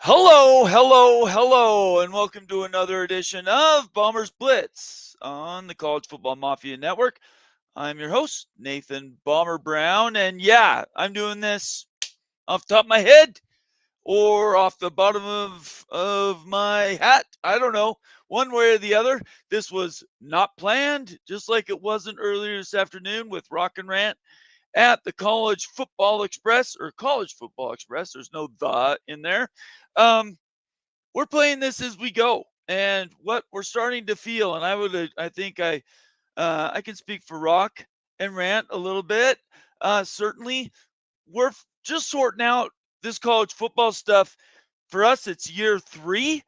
Hello, hello, hello, and welcome to another edition of Bombers Blitz on the College Football Mafia Network. I'm your host, Nathan Bomber Brown, and yeah, I'm doing this off the top of my head or off the bottom of my hat. I don't know, one way or the other. This was not planned, just like it wasn't earlier this afternoon with Rock and Rant at the College Football Express or College Football Express. There's no "the" in there. We're playing this as we go, and what we're starting to feel, and I think I can speak for Rock and Rant a little bit. Certainly, we're just sorting out this college football stuff. For us, it's year 3.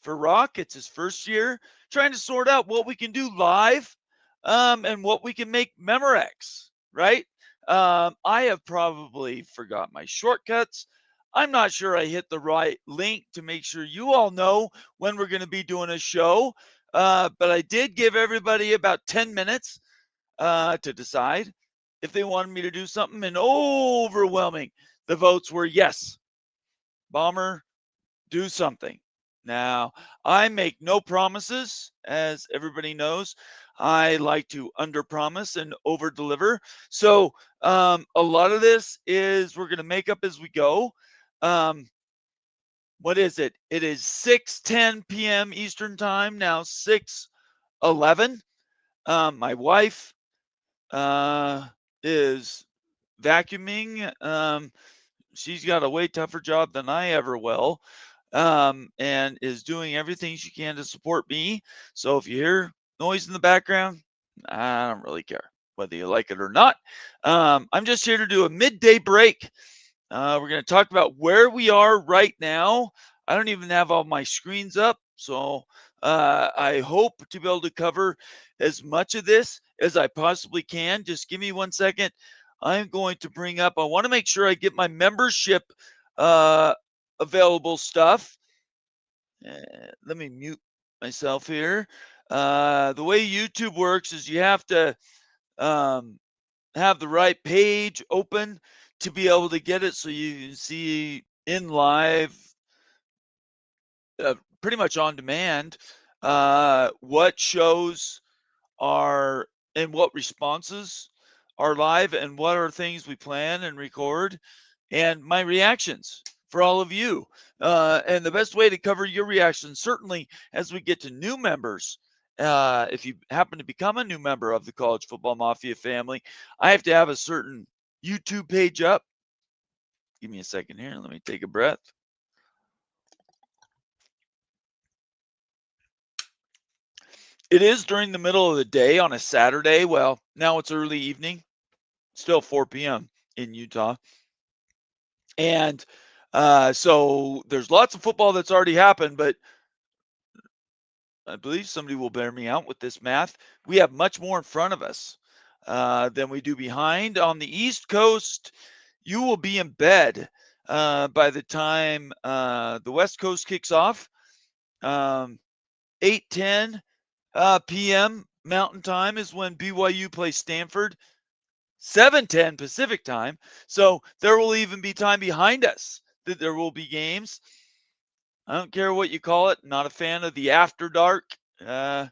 For Rock, it's his first year, trying to sort out what we can do live, and what we can make Memorex, right? I have probably forgot my shortcuts. I'm not sure I hit the right link to make sure you all know when we're going to be doing a show. But I did give everybody about 10 minutes to decide if they wanted me to do something, and overwhelming, the votes were yes. Bomber, do something. Now, I make no promises, as everybody knows. I like to underpromise and overdeliver. So a lot of this is we're going to make up as we go. What is it? It is 6:10 p.m. Eastern time now, 6:11. My wife is vacuuming. She's got a way tougher job than I ever will, and is doing everything she can to support me. So if you hear noise in the background, I don't really care whether you like it or not. I'm just here to do a midday break. We're going to talk about where we are right now. I don't even have all my screens up, so I hope to be able to cover as much of this as I possibly can. Just give me 1 second. I'm going to bring up, I want to make sure I get my membership available stuff. Let me mute myself here. The way YouTube works is you have to have the right page open to be able to get it, so you can see in live, pretty much on demand, what shows are and what responses are live and what are things we plan and record, and my reactions for all of you. And the best way to cover your reactions, certainly as we get to new members, if you happen to become a new member of the College Football Mafia family, I have to have a certain YouTube page up. Give me a second here. Let me take a breath. It is during the middle of the day on a Saturday. Well, now it's early evening, still 4 p.m. in Utah. And so there's lots of football that's already happened, but I believe somebody will bear me out with this math. We have much more in front of us than we do behind. On the East Coast, you will be in bed by the time the West Coast kicks off. 8:10 p.m. Mountain Time is when BYU plays Stanford. 7:10 Pacific Time. So there will even be time behind us that there will be games. I don't care what you call it. Not a fan of the after dark. You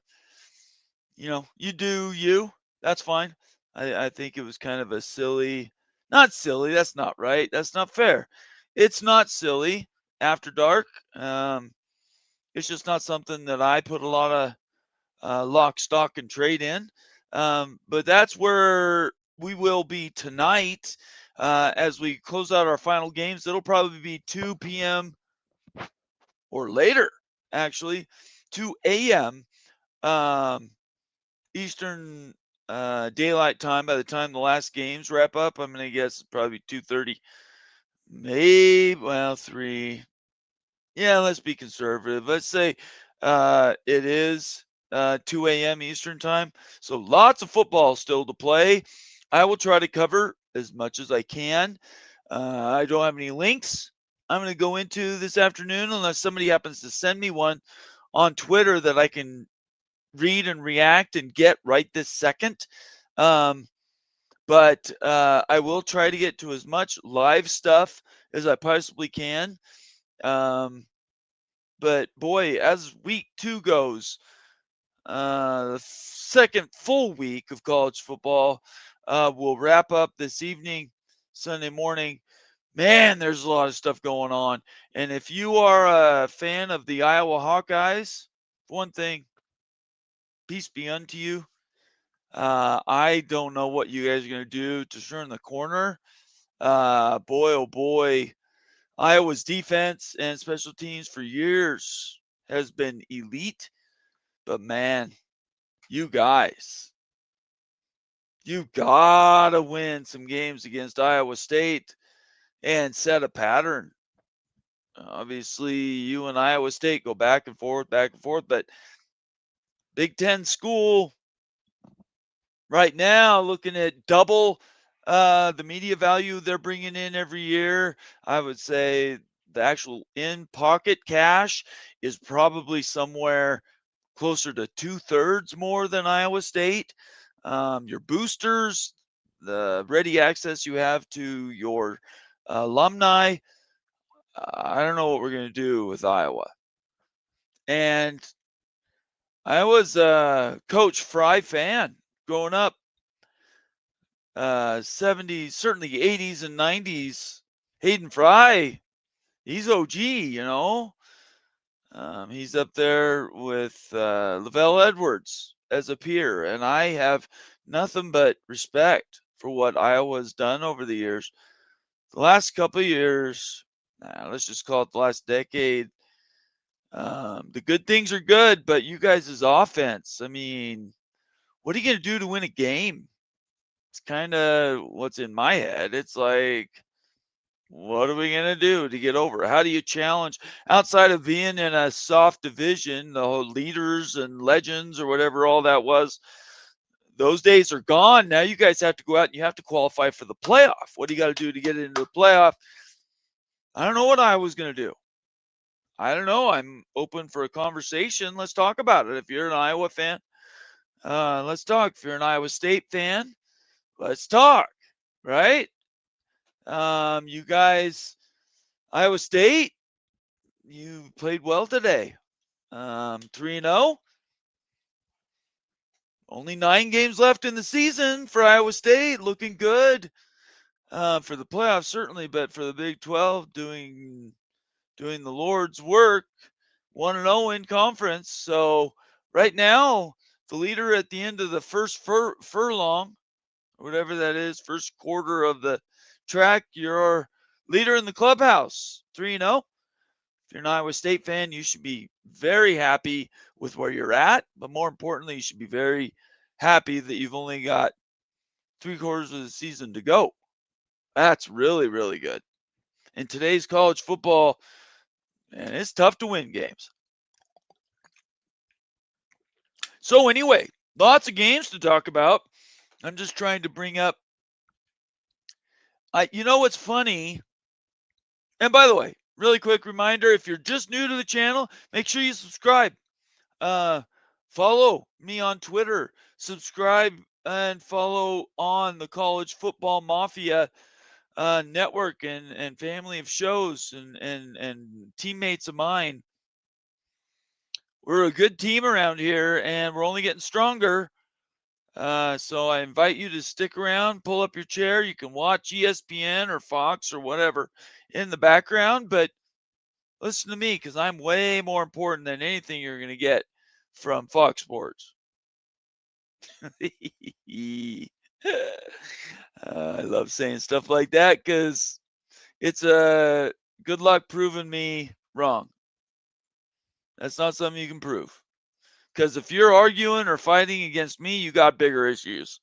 do you. That's fine. I think it was kind of a silly, not silly. That's not right. That's not fair. It's not silly after dark. It's just not something that I put a lot of lock, stock, and trade in. But that's where we will be tonight as we close out our final games. It'll probably be 2 p.m. or later, actually, 2 a.m. Eastern Daylight Time by the time the last games wrap up. I'm going to guess probably 2:30 Maybe, well, 3. Yeah, let's be conservative. Let's say it is 2 a.m. Eastern time. So lots of football still to play. I will try to cover as much as I can. I don't have any links I'm going to go into this afternoon unless somebody happens to send me one on Twitter that I can read and react and get right this second. But I will try to get to as much live stuff as I possibly can. But boy, as week 2 goes, the second full week of college football will wrap up this evening, Sunday morning. Man, there's a lot of stuff going on. And if you are a fan of the Iowa Hawkeyes, one thing, peace be unto you. I don't know what you guys are going to do to turn the corner. Boy, oh boy, Iowa's defense and special teams for years has been elite. But man, you guys, you gotta win some games against Iowa State and set a pattern. Obviously, you and Iowa State go back and forth, but Big Ten school right now looking at double the media value they're bringing in every year. I would say the actual in-pocket cash is probably somewhere closer to 2/3 more than Iowa State. Your boosters, the ready access you have to your alumni. I don't know what we're going to do with Iowa. And I was a Coach Fry fan growing up, 70s, certainly 80s and 90s. Hayden Fry, he's OG, you know. He's up there with Lavelle Edwards as a peer, and I have nothing but respect for what Iowa's done over the years. The last couple of years, let's just call it the last decade, the good things are good, but you guys' offense, I mean, what are you going to do to win a game? It's kind of what's in my head. It's like, what are we going to do to get over? How do you challenge outside of being in a soft division, the whole leaders and legends or whatever all that was? Those days are gone. Now you guys have to go out and you have to qualify for the playoff. What do you got to do to get into the playoff? I don't know what I was going to do. I don't know. I'm open for a conversation. Let's talk about it. If you're an Iowa fan, let's talk. If you're an Iowa State fan, let's talk. Right? You guys, Iowa State, you played well today. 3-0. Only 9 games left in the season for Iowa State. Looking good for the playoffs, certainly, but for the Big 12, doing the Lord's work, 1-0 in conference. So right now, the leader at the end of the first furlong, whatever that is, first quarter of the track, your leader in the clubhouse, 3-0. If you're an Iowa State fan, you should be very happy with where you're at, but more importantly, you should be very happy that you've only got 3/4 of the season to go. That's really, really good. In today's college football, man, it's tough to win games. So anyway, lots of games to talk about. I'm just trying to bring up. You know what's funny? And by the way, really quick reminder: if you're just new to the channel, make sure you subscribe. Follow me on Twitter. Subscribe and follow on the College Football Mafia network and family of shows and teammates of mine. We're a good team around here, and we're only getting stronger. So I invite you to stick around, pull up your chair. You can watch ESPN or Fox or whatever in the background, but listen to me because I'm way more important than anything you're going to get from Fox Sports. I love saying stuff like that because it's a good luck proving me wrong. That's not something you can prove. Because if you're arguing or fighting against me, you got bigger issues.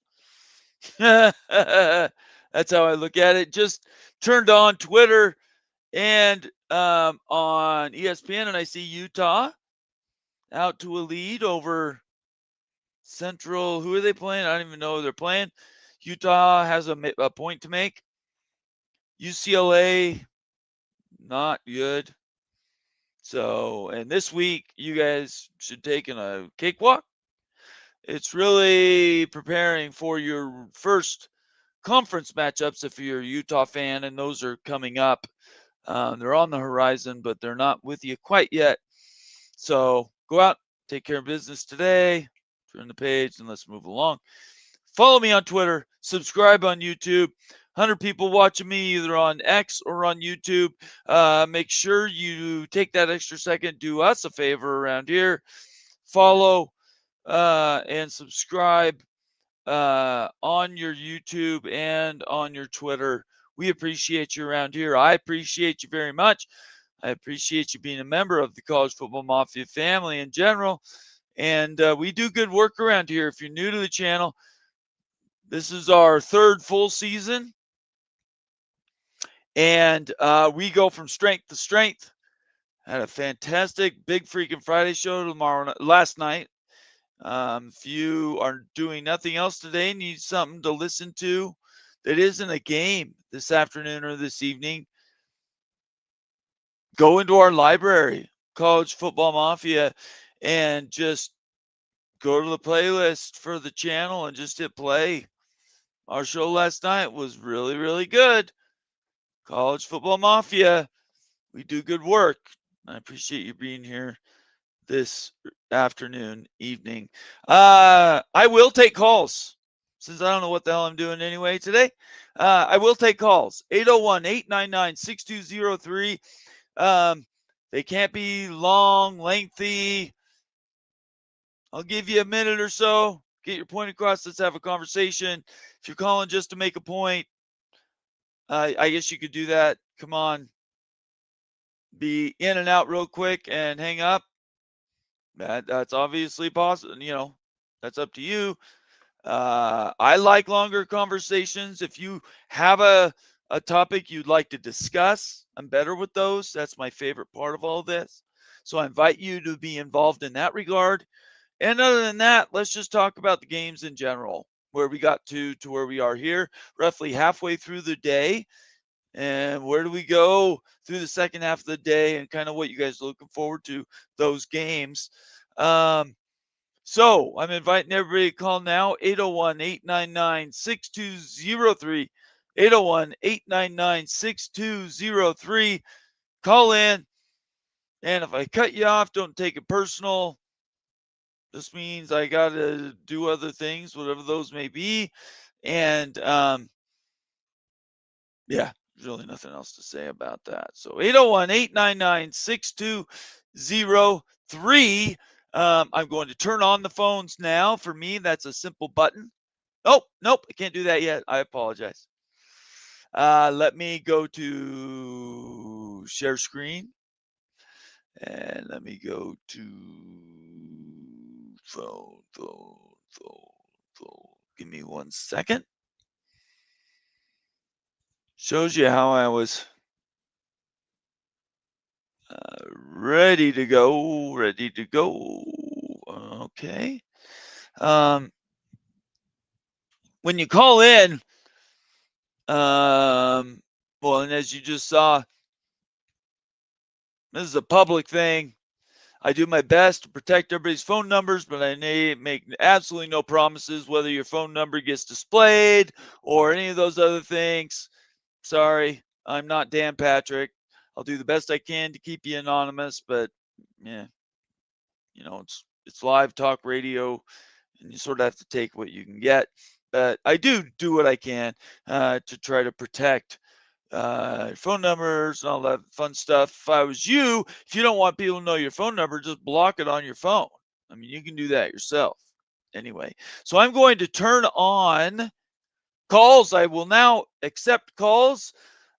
That's how I look at it. Just turned on Twitter and on ESPN, and I see Utah out to a lead over Central. Who are they playing? I don't even know who they're playing. Utah has a point to make. UCLA, not good. So, and this week, you guys should take in a cakewalk. It's really preparing for your first conference matchups if you're a Utah fan, and those are coming up. They're on the horizon, but they're not with you quite yet. So go out, take care of business today, turn the page, and let's move along. Follow me on Twitter, subscribe on YouTube. 100 people watching me either on X or on YouTube. Make sure you take that extra second, do us a favor around here. Follow and subscribe on your YouTube and on your Twitter. We appreciate you around here. I appreciate you very much. I appreciate you being a member of the College Football Mafia family in general. And we do good work around here. If you're new to the channel, this is our third full season. And we go from strength to strength. Had a fantastic Big Freaking Friday show last night. If you are doing nothing else today, need something to listen to that isn't a game this afternoon or this evening, go into our library, College Football Mafia, and just go to the playlist for the channel and just hit play. Our show last night was really, really good. College Football Mafia, we do good work. I appreciate you being here this afternoon, evening. I will take calls since I don't know what the hell I'm doing anyway today. I will take calls. 801-899-6203. They can't be long, lengthy. I'll give you a minute or so. Get your point across. Let's have a conversation. If you're calling just to make a point, I guess you could do that. Come on. Be in and out real quick and hang up. That's obviously possible. You know, that's up to you. I like longer conversations. If you have a topic you'd like to discuss, I'm better with those. That's my favorite part of all this. So I invite you to be involved in that regard. And other than that, let's just talk about the games in general, where we got to where we are here, roughly halfway through the day. And where do we go through the second half of the day and kind of what you guys are looking forward to those games. So I'm inviting everybody to call now, 801-899-6203, 801-899-6203. Call in. And if I cut you off, don't take it personal. This means I got to do other things, whatever those may be. And yeah, there's really nothing else to say about that. So 801-899-6203. I'm going to turn on the phones now. For me, that's a simple button. Oh, nope, I can't do that yet. I apologize. Let me go to share screen. And let me go to phone. Give me 1 second. Shows you how I was ready to go. Okay. When you call in, well, and as you just saw, this is a public thing. I do my best to protect everybody's phone numbers, but I make absolutely no promises whether your phone number gets displayed or any of those other things. Sorry, I'm not Dan Patrick. I'll do the best I can to keep you anonymous, but yeah, you know, it's live talk radio, and you sort of have to take what you can get. But I do what I can to try to protect phone numbers and all that fun stuff. If I was you, if you don't want people to know your phone number, just block it on your phone. I mean, you can do that yourself. Anyway, so I'm going to turn on calls. I will now accept calls.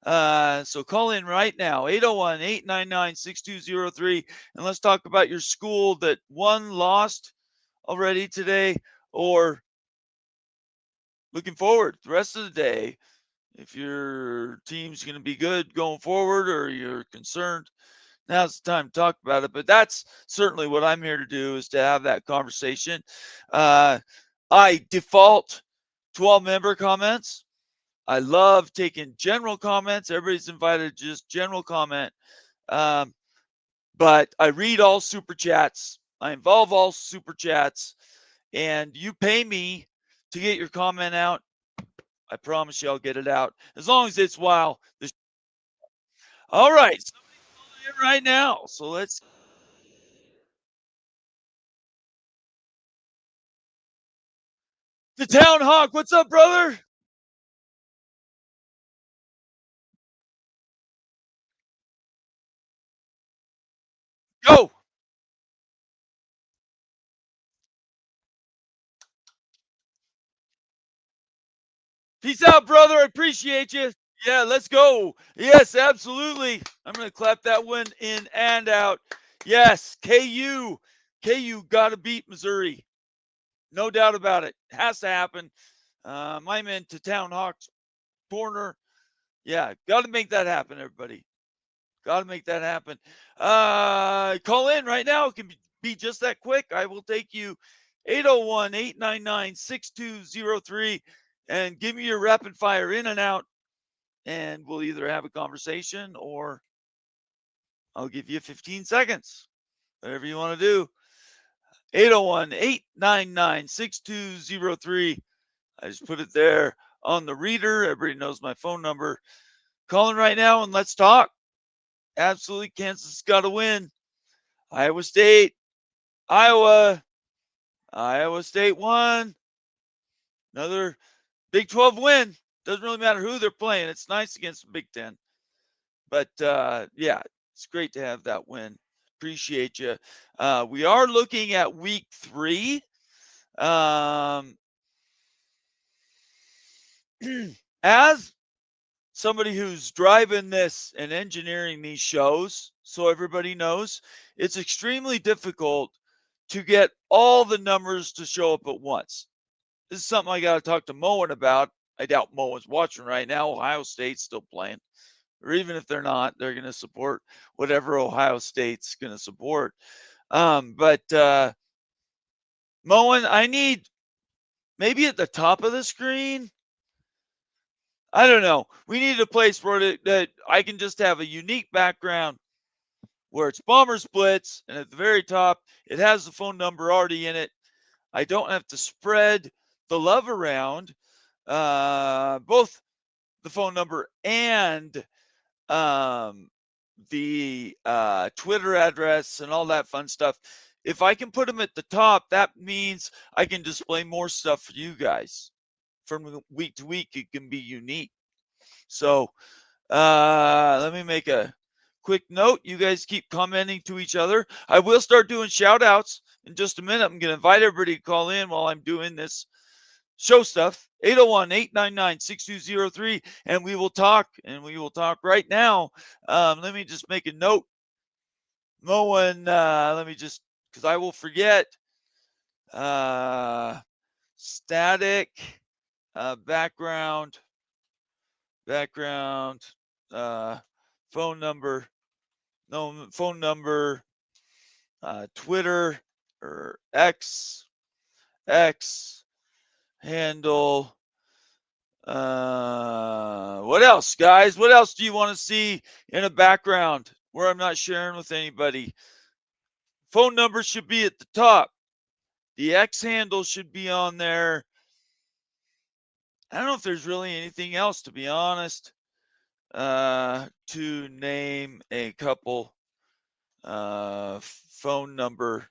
So call in right now, 801-899-6203, and let's talk about your school that won, lost already today, or looking forward the rest of the day if your team's going to be good going forward or you're concerned, now's the time to talk about it. But that's certainly what I'm here to do, is to have that conversation. I default to all member comments. I love taking general comments. Everybody's invited to just general comment. But I read all super chats. I involve all super chats. And you pay me to get your comment out. I promise you I'll get it out. As long as it's while. All right. Somebody's calling in right now. So let's. The Town Hawk. What's up, brother? Go. Peace out, brother. I appreciate you. Yeah, let's go. Yes, absolutely. I'm going to clap that one in and out. Yes, KU. KU got to beat Missouri. No doubt about it. Has to happen. I'm into Town Hawks corner. Yeah, got to make that happen, everybody. Got to make that happen. Call in right now. It can be just that quick. I will take you 801-899-6203 and give me your rapid fire in and out. And we'll either have a conversation or I'll give you 15 seconds. Whatever you want to do. 801-899-6203. I just put it there on the reader. Everybody knows my phone number. Calling right now and let's talk. Absolutely, Kansas got to win. Iowa State, Iowa State won. Another Big 12 win. Doesn't really matter who they're playing. It's nice against the Big 10. But yeah, it's great to have that win. Appreciate you. We are looking at week 3. As somebody who's driving this and engineering these shows, so everybody knows, it's extremely difficult to get all the numbers to show up at once. This is something I got to talk to Moen about. I doubt Moen's watching right now. Ohio State's still playing. Or even if they're not, they're going to support whatever Ohio State's going to support. But Moen, I need maybe at the top of the screen. I don't know. We need a place where that I can just have a unique background where it's Bombers Blitz, and at the very top, it has the phone number already in it. I don't have to spread the love around, both the phone number and the Twitter address and all that fun stuff. If I can put them at the top, that means I can display more stuff for you guys. From week to week, it can be unique. So let me make a quick note. You guys keep commenting to each other. I will start doing shout outs in just a minute. I'm going to invite everybody to call in while I'm doing this show stuff. 801-899-6203, and we will talk. And we will talk right now. Let me just make a note. Moen, let me just, because I will forget. Static background, phone number, Twitter or X handle. What else, guys? What else do you want to see in a background where I'm not sharing with anybody? Phone number should be at the top. The X handle should be on there. I don't know if there's really anything else, to be honest, to name a couple. Phone number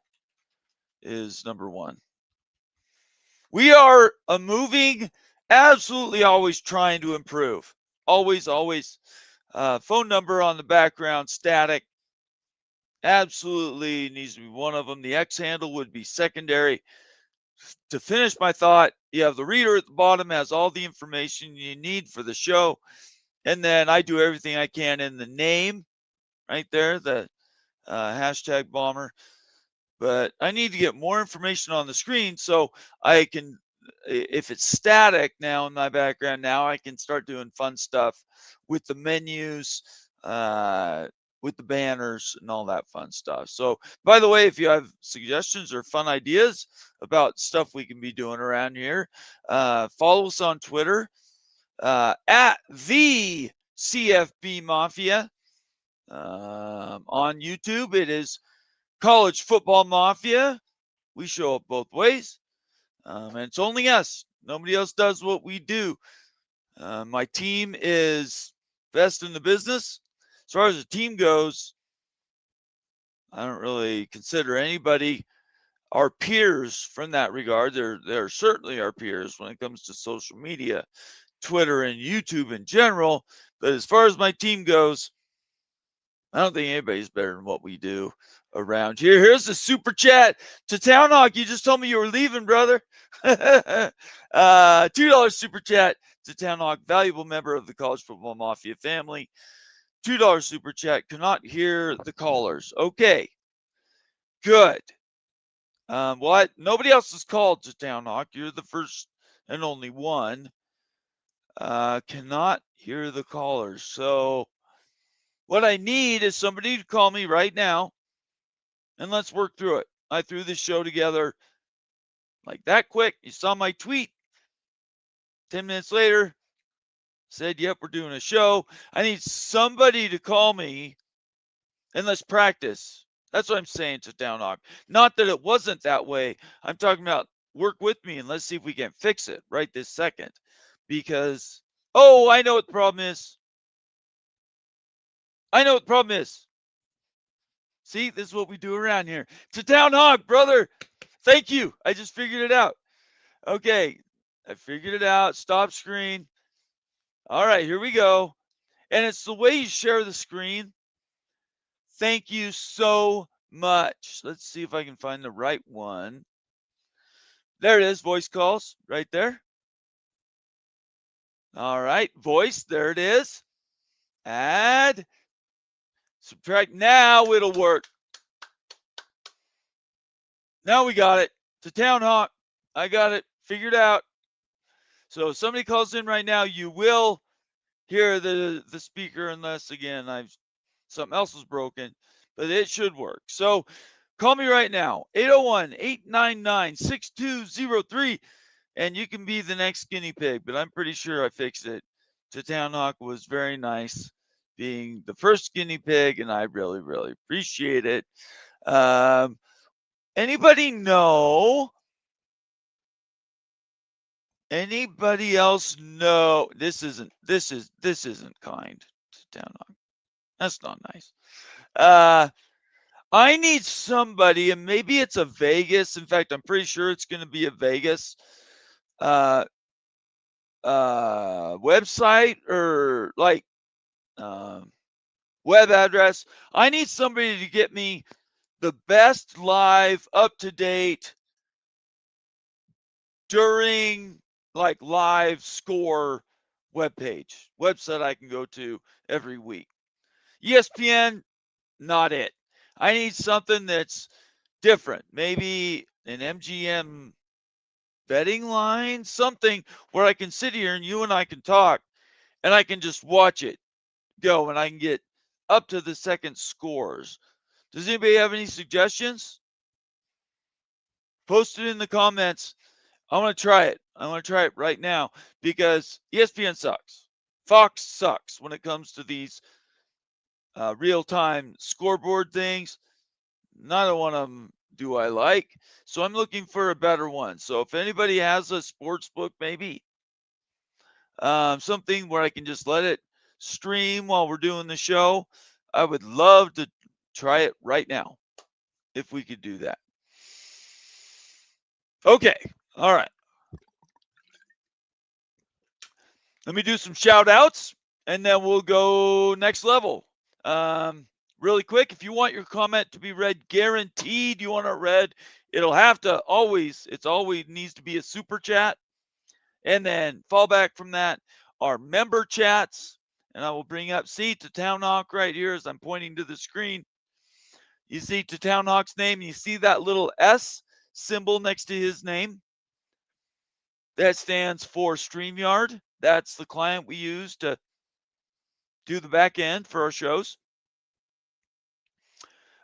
is number 1. We are moving, absolutely always trying to improve. Always. Phone number on the background, static. Absolutely needs to be one of them. The X handle would be secondary. To finish my thought, you have the reader at the bottom, has all the information you need for the show. And then I do everything I can in the name right there, the hashtag bomber. But I need to get more information on the screen so I can if it's static now in my background, now I can start doing fun stuff with the menus, with the banners and all that fun stuff. So, by the way, if you have suggestions or fun ideas about stuff we can be doing around here, follow us on Twitter at the CFB Mafia. On YouTube, it is College Football Mafia. We show up both ways. And it's only us. Nobody else does what we do. My team is best in the business. As far as the team goes, I don't really consider anybody our peers from that regard. They're certainly our peers when it comes to social media, Twitter and YouTube in general. But as far as my team goes, I don't think anybody's better than what we do around here. Here's the super chat to Town Hawk. You just told me you were leaving, brother. $2 super chat to Town Hawk, valuable member of the College Football Mafia family. $2 super chat. Cannot hear the callers. Okay, good. What? Nobody else is called to Town Hawk. You're the first and only one. Cannot hear the callers. So what I need is somebody to call me right now, and let's work through it. I threw this show together like that quick. You saw my tweet. 10 minutes later, said, yep, we're doing a show. I need somebody to call me, and let's practice. That's what I'm saying to Town Hawk. Not that it wasn't that way. I'm talking about work with me, and let's see if we can fix it right this second. Because, oh, I know what the problem is. I know what the problem is. See, this is what we do around here. To Town Hawk, brother. Thank you. I just figured it out. Okay. I figured it out. Stop screen. All right, here we go. And it's the way you share the screen. Thank you so much. Let's see if I can find the right one. There it is. Voice calls right there. All right. Voice. There it is. Add. Subtract. Now it'll work. Now we got it. To Town Hawk. I got it figured out. So if somebody calls in right now, you will hear the speaker unless, again, something else is broken, but it should work. So call me right now, 801-899-6203, and you can be the next guinea pig, but I'm pretty sure I fixed it. To Town Hawk was very nice being the first guinea pig, and I really, really appreciate it. Anybody know? Anybody else know? This isn't kind to Town Hawk. That's not nice. I need somebody, and maybe it's a Vegas. In fact, I'm pretty sure it's going to be a Vegas website or like web address. I need somebody to get me the best live, up-to-date during like live score website I can go to every week. ESPN, not it. I need something that's different. Maybe an MGM betting line, something where I can sit here and you and I can talk and I can just watch it go and I can get up to the second scores. Does anybody have any suggestions? Post it in the comments. I want to try it. I want to try it right now because ESPN sucks. Fox sucks when it comes to these real-time scoreboard things. Neither one of them do I like. So I'm looking for a better one. So if anybody has a sports book, maybe something where I can just let it stream while we're doing the show, I would love to try it right now if we could do that. Okay. All right. Let me do some shout outs and then we'll go next level. Really quick, if you want your comment to be read, guaranteed you want it read, it'll have to always needs to be a super chat. And then fall back from that are member chats. And I will bring up, see, to Town Hawk right here as I'm pointing to the screen. You see to Town Hawk's name, you see that little S symbol next to his name. That stands for StreamYard. That's the client we use to do the back end for our shows.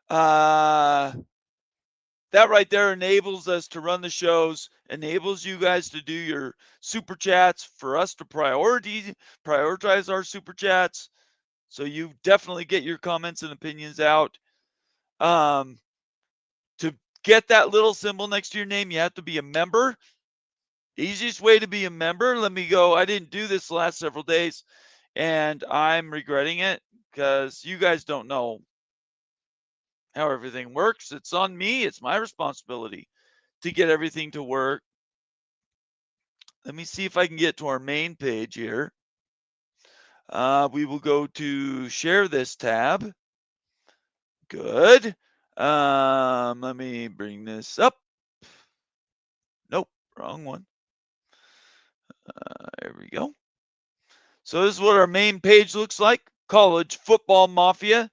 That right there enables us to run the shows, enables you guys to do your super chats, for us to prioritize our super chats. So you definitely get your comments and opinions out. To get that little symbol next to your name, you have to be a member. Easiest way to be a member, let me go. I didn't do this the last several days, and I'm regretting it because you guys don't know how everything works. It's on me. It's my responsibility to get everything to work. Let me see if I can get to our main page here. We will go to share this tab. Good. Let me bring this up. Nope, wrong one. There we go. So this is what our main page looks like. College Football Mafia.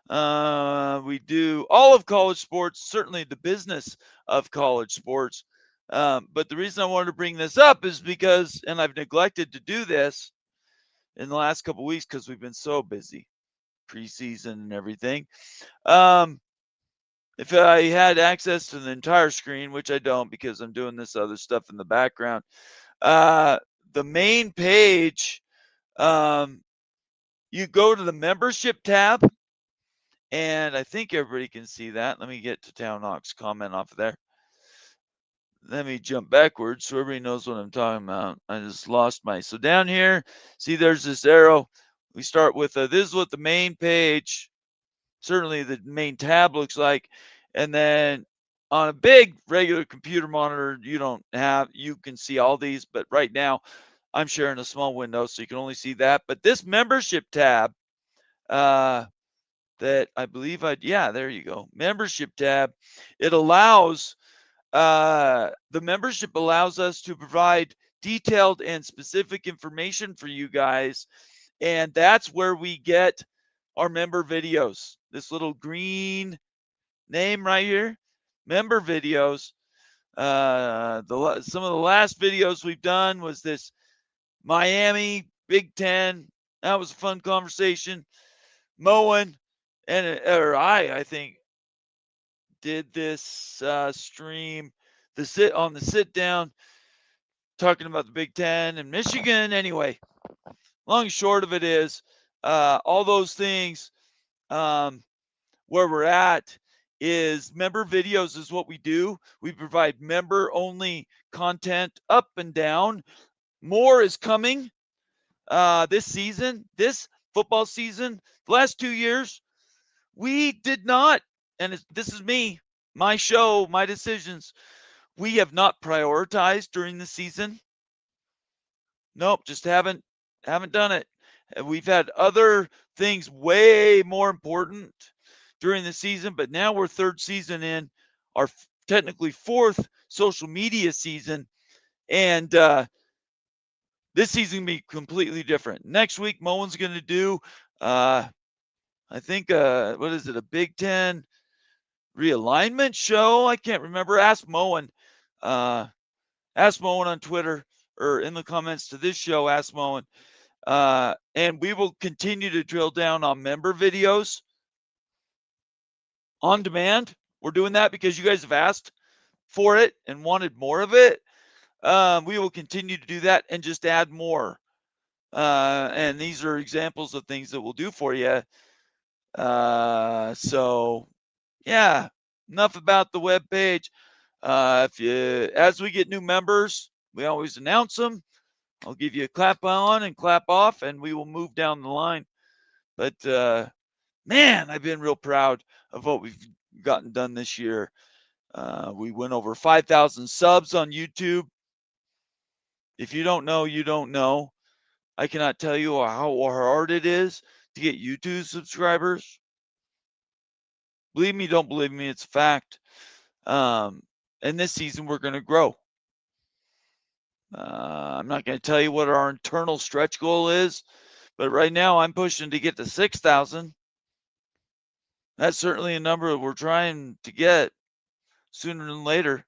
We do all of college sports, certainly the business of college sports. But the reason I wanted to bring this up is because, and I've neglected to do this in the last couple of weeks because we've been so busy, preseason and everything. If I had access to the entire screen, which I don't because I'm doing this other stuff in the background, the main page, you go to the membership tab, and I think everybody can see that. Let me get to Town Hawk's comment off of there. Let me jump backwards so everybody knows what I'm talking about. I just lost my, so down here, see there's this arrow. We start with, this is what the main page, certainly the main tab looks like. And then on a big regular computer monitor, you can see all these, but right now I'm sharing a small window, so you can only see that. But this membership tab, that I believe there you go. Membership tab. It allows, the membership allows us to provide detailed and specific information for you guys. And that's where we get our member videos. This little green name right here, member videos. Some of the last videos we've done was this Miami Big Ten. That was a fun conversation. Moen I think did this stream, the sit down, talking about the Big Ten and Michigan. Anyway, long and short of it is, all those things, where we're at is member videos is what we do. We provide member only content up and down. More is coming this season, this football season. The last 2 years, we did not, and this is me, my show, my decisions. We have not prioritized during the season. Nope, just haven't done it. We've had other things way more important during the season, but now we're third season in, our technically fourth social media season, and this season can be completely different. Next week, Moen's going to do, I think, what is it, a Big Ten realignment show? I can't remember. Ask Moen. Ask Moen on Twitter or in the comments to this show. Ask Moen. And we will continue to drill down on member videos on demand. We're doing that because you guys have asked for it and wanted more of it. We will continue to do that and just add more. And these are examples of things that we'll do for you. So yeah, enough about the web page. As we get new members, we always announce them. I'll give you a clap on and clap off, and we will move down the line. But man, I've been real proud of what we've gotten done this year. We went over 5,000 subs on YouTube. If you don't know, you don't know. I cannot tell you how hard it is to get YouTube subscribers. Believe me, don't believe me, it's a fact. And this season we're going to grow. I'm not going to tell you what our internal stretch goal is, but right now I'm pushing to get to 6,000. That's certainly a number that we're trying to get sooner than later.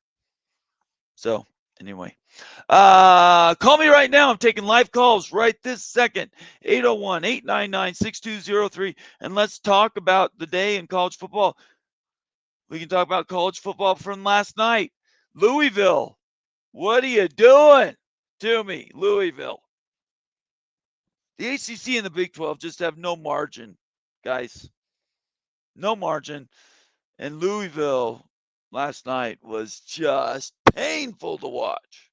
So Anyway, call me right now. I'm taking live calls right this second. 801-899-6203. And let's talk about the day in college football. We can talk about college football from last night. Louisville, what are you doing to me, Louisville? The ACC and the Big 12 just have no margin, guys. No margin. And Louisville last night was just painful to watch.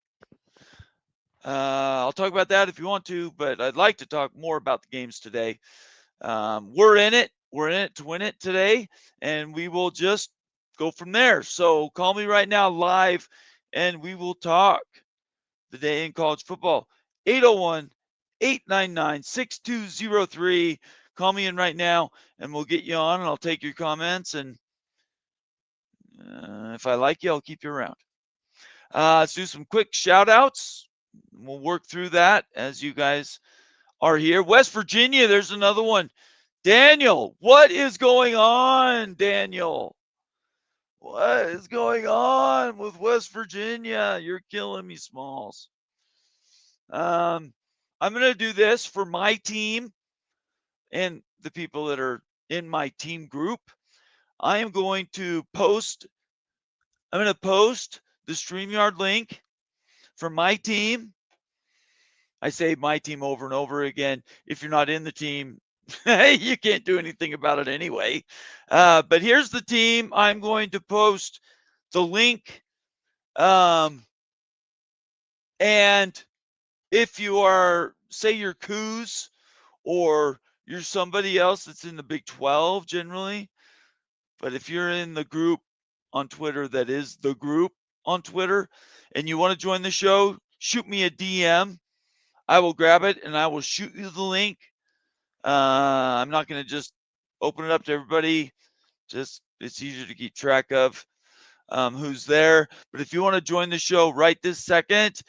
I'll talk about that if you want to, but I'd like to talk more about the games today. We're in it. We're in it to win it today, and we will just go from there. So call me right now live, and we will talk the day in college football. 801-899-6203. Call me in right now, and we'll get you on, and I'll take your comments, and if I like you, I'll keep you around. Let's do some quick shout outs. We'll work through that as you guys are here. West Virginia, there's another one. Daniel, what is going on, Daniel? What is going on with West Virginia? You're killing me, Smalls. I'm going to do this for my team and the people that are in my team group. I am going to post the StreamYard link for my team. I say my team over and over again. If you're not in the team, you can't do anything about it anyway. But here's the team. I'm going to post the link. And if you are, say you're Coos or you're somebody else that's in the Big 12 generally, but if you're in the group on Twitter that is the group on Twitter and you want to join the show, shoot me a DM. I will grab it and I will shoot you the link. I'm not going to just open it up to everybody. Just it's easier to keep track of who's there. But if you want to join the show right this second,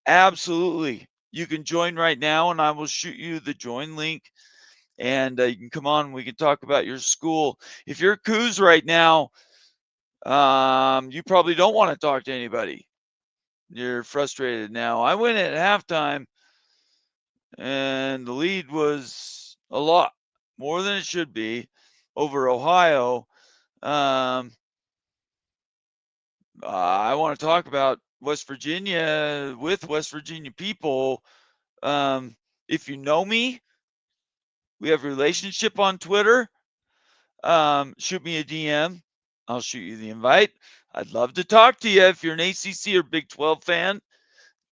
absolutely. You can join right now and I will shoot you the join link. And you can come on and we can talk about your school. If you're Coos right now, you probably don't want to talk to anybody. You're frustrated now. I went at halftime and the lead was a lot more than it should be over Ohio. I want to talk about West Virginia with West Virginia people. If you know me, we have a relationship on Twitter. Shoot me a DM. I'll shoot you the invite. I'd love to talk to you if you're an ACC or Big 12 fan.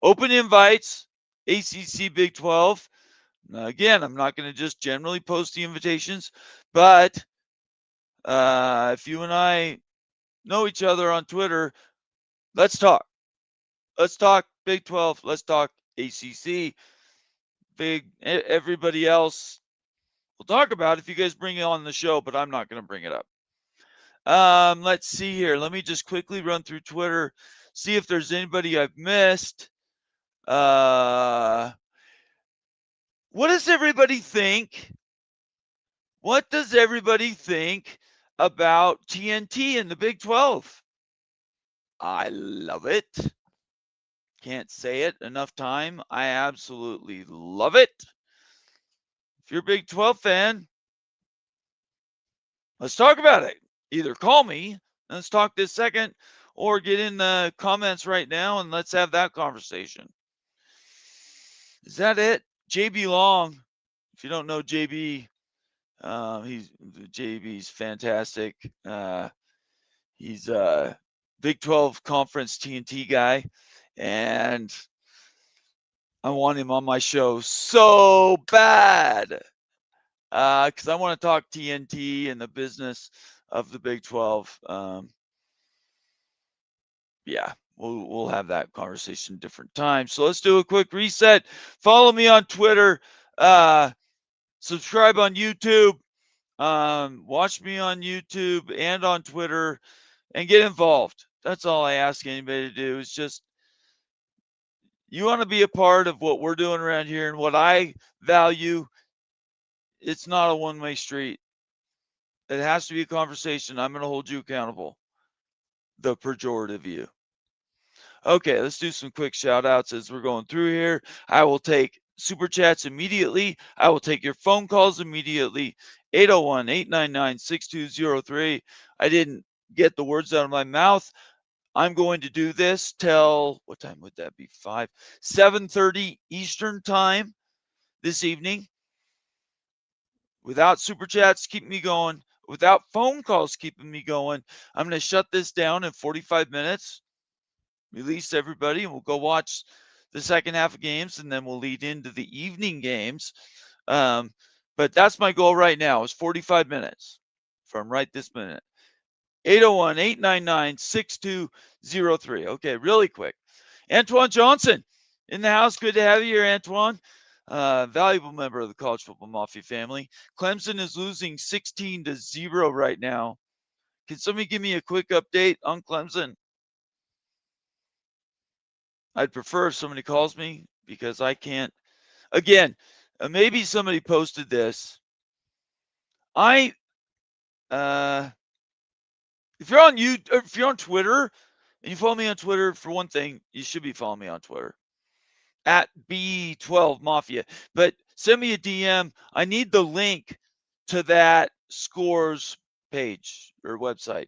Open invites, ACC Big 12. Now, again, I'm not going to just generally post the invitations, but if you and I know each other on Twitter, let's talk. Let's talk Big 12. Let's talk ACC. Everybody else we'll talk about if you guys bring it on the show, but I'm not going to bring it up. Let's see here. Let me just quickly run through Twitter, see if there's anybody I've missed. What does everybody think? What does everybody think about TNT in the Big 12? I love it. Can't say it enough time. I absolutely love it. If you're a Big 12 fan, let's talk about it. Either call me and let's talk this second, or get in the comments right now and let's have that conversation. Is that it? JB Long. If you don't know JB's fantastic. He's a Big 12 Conference TNT guy, and I want him on my show so bad because I want to talk TNT and the business of the Big 12. Yeah, we'll have that conversation different times. So let's do a quick reset. Follow me on Twitter. Subscribe on YouTube. Watch me on YouTube and on Twitter, and get involved. That's all I ask anybody to do. Is just you want to be a part of what we're doing around here and what I value. It's not a one-way street. It has to be a conversation. I'm going to hold you accountable. The pejorative you. Okay, let's do some quick shout outs as we're going through here. I will take super chats immediately. I will take your phone calls immediately. 801-899-6203. I didn't get the words out of my mouth. I'm going to do this till, what time would that be? 7:30 Eastern time this evening. Without super chats keeping me going, without phone calls keeping me going, I'm going to shut this down in 45 minutes, release everybody, and we'll go watch the second half of games, and then we'll lead into the evening games. But that's my goal right now, is 45 minutes from right this minute. 801-899-6203. Okay, really quick. Antoine Johnson in the house. Good to have you here, Antoine. Valuable member of the College Football Mafia family. Clemson is losing 16-0 right now. Can somebody give me a quick update on Clemson? I'd prefer if somebody calls me because I can't. Again, maybe somebody posted this. If you're on Twitter and you follow me on Twitter, for one thing, you should be following me on Twitter at B12 Mafia. But send me a DM. I need the link to that scores page or website.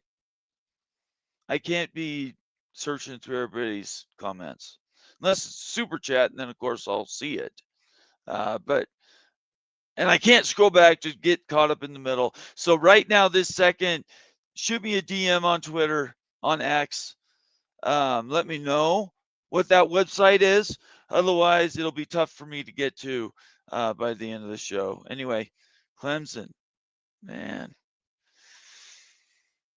I can't be searching through everybody's comments unless it's super chat, and then of course I'll see it. And I can't scroll back to get caught up in the middle. So right now, this second, shoot me a DM on Twitter, on X. Let me know what that website is. Otherwise, it'll be tough for me to get to by the end of the show. Anyway, Clemson, man.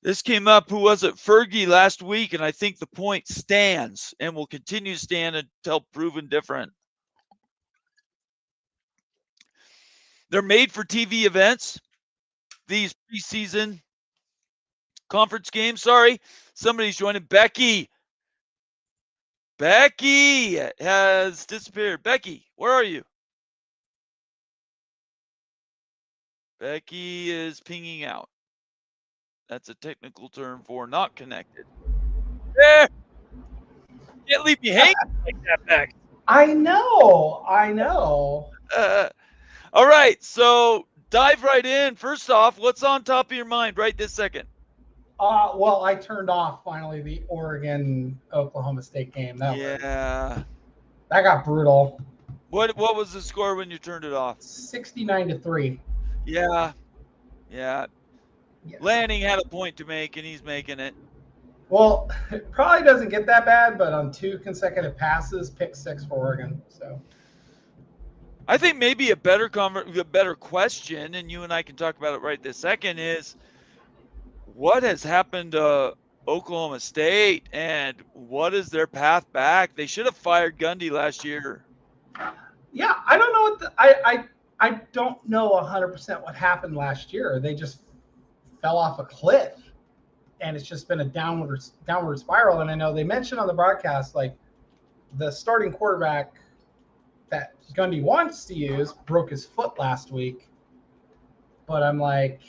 This came up, who was it? Fergie last week, and I think the point stands and will continue to stand until proven different. They're made for TV events, these preseason conference games. Sorry, somebody's joining. Becky has disappeared. Becky, where are you? Becky is pinging out. That's a technical term for not connected. There! Can't leave me hanging like that, Beck. I know. All right, so dive right in. First off, what's on top of your mind right this second? Well, I turned off finally the Oregon-Oklahoma State game. That got brutal. What was the score when you turned it off? 69-3. Yeah. Lanning had a point to make, and he's making it. Well, it probably doesn't get that bad, but on 2 consecutive passes, pick 6 for Oregon. So I think maybe a better question, and you and I can talk about it right this second, is what has happened to Oklahoma State and what is their path back? They should have fired Gundy last year. Yeah, I don't know what I don't know 100% what happened last year. They just fell off a cliff, and it's just been a downward spiral. And I know they mentioned on the broadcast, like, the starting quarterback that Gundy wants to use broke his foot last week. But I'm like,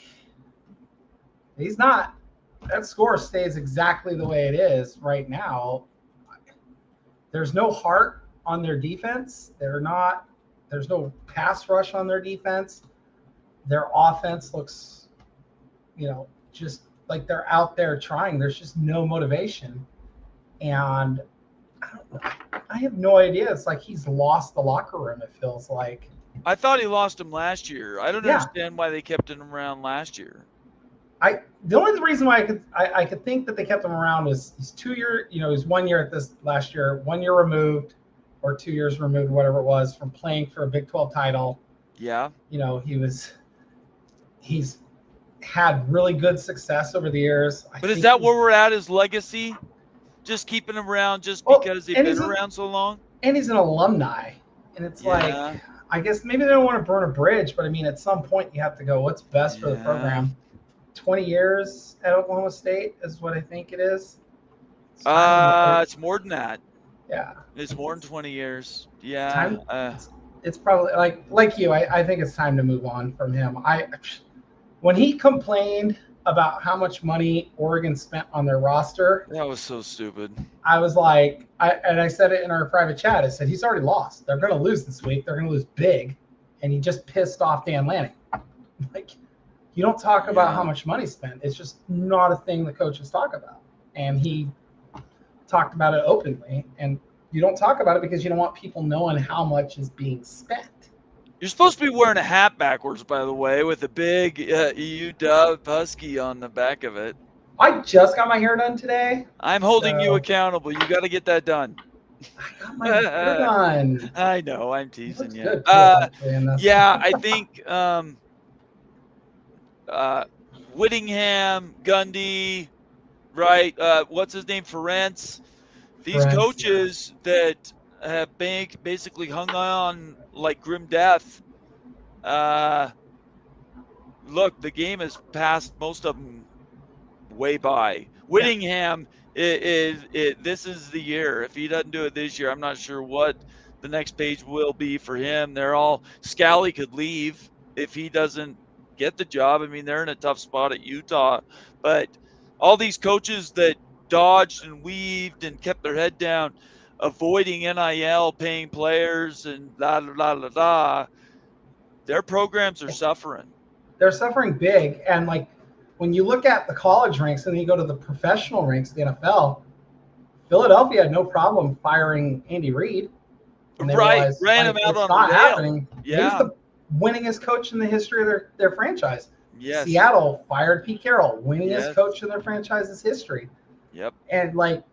he's not. That score stays exactly the way it is right now. There's no heart on their defense. There's no pass rush on their defense. Their offense looks, just like they're out there trying. There's just no motivation. And I have no idea. It's like he's lost the locker room, it feels like. I thought he lost him last year. I don't understand why they kept him around last year. The only reason why I could think that they kept him around is he's 2 year, he's 1 year at this last year, 1 year removed or 2 years removed, whatever it was, from playing for a Big 12 title. Yeah. He's had really good success over the years. But is that where we're at, his legacy? Just keeping him around just because they've been around so long? And he's an alumni. And it's like, I guess maybe they don't want to burn a bridge, but I mean, at some point you have to go, what's best for the program? 20 years at Oklahoma State is what I think it is. It's more than that. Yeah. It's more than 20 years. Yeah. It's probably like you. I think it's time to move on from him. When he complained about how much money Oregon spent on their roster, That was so stupid. I was like, I said it in our private chat. I said, he's already lost. They're going to lose this week. They're going to lose big. And he just pissed off Dan Lanning. Like, you don't talk about how much money spent. It's just not a thing the coaches talk about. And he talked about it openly. And you don't talk about it because you don't want people knowing how much is being spent. You're supposed to be wearing a hat backwards, by the way, with a big UW Husky on the back of it. I just got my hair done today. I'm holding you accountable. You got to get that done. I got my hair done. I know. I'm teasing you. Good, yeah, I think Whittingham, Gundy, right? What's his name? Ferentz. These coaches that have basically hung on like grim death. Look, the game has passed most of them way by. Whittingham, this is the year. If he doesn't do it this year, I'm not sure what the next page will be for him. Scally could leave if he doesn't get the job. I mean, they're in a tough spot at Utah. But all these coaches that dodged and weaved and kept their head down, avoiding NIL, paying players, and their programs are suffering. They're suffering big. And like, when you look at the college ranks and then you go to the professional ranks, the NFL, Philadelphia had no problem firing Andy Reid. Right, ran him out on the happening. Yeah. He's the winningest coach in the history of their franchise. Yes. Seattle fired Pete Carroll, winningest coach in their franchise's history. Yep. And like,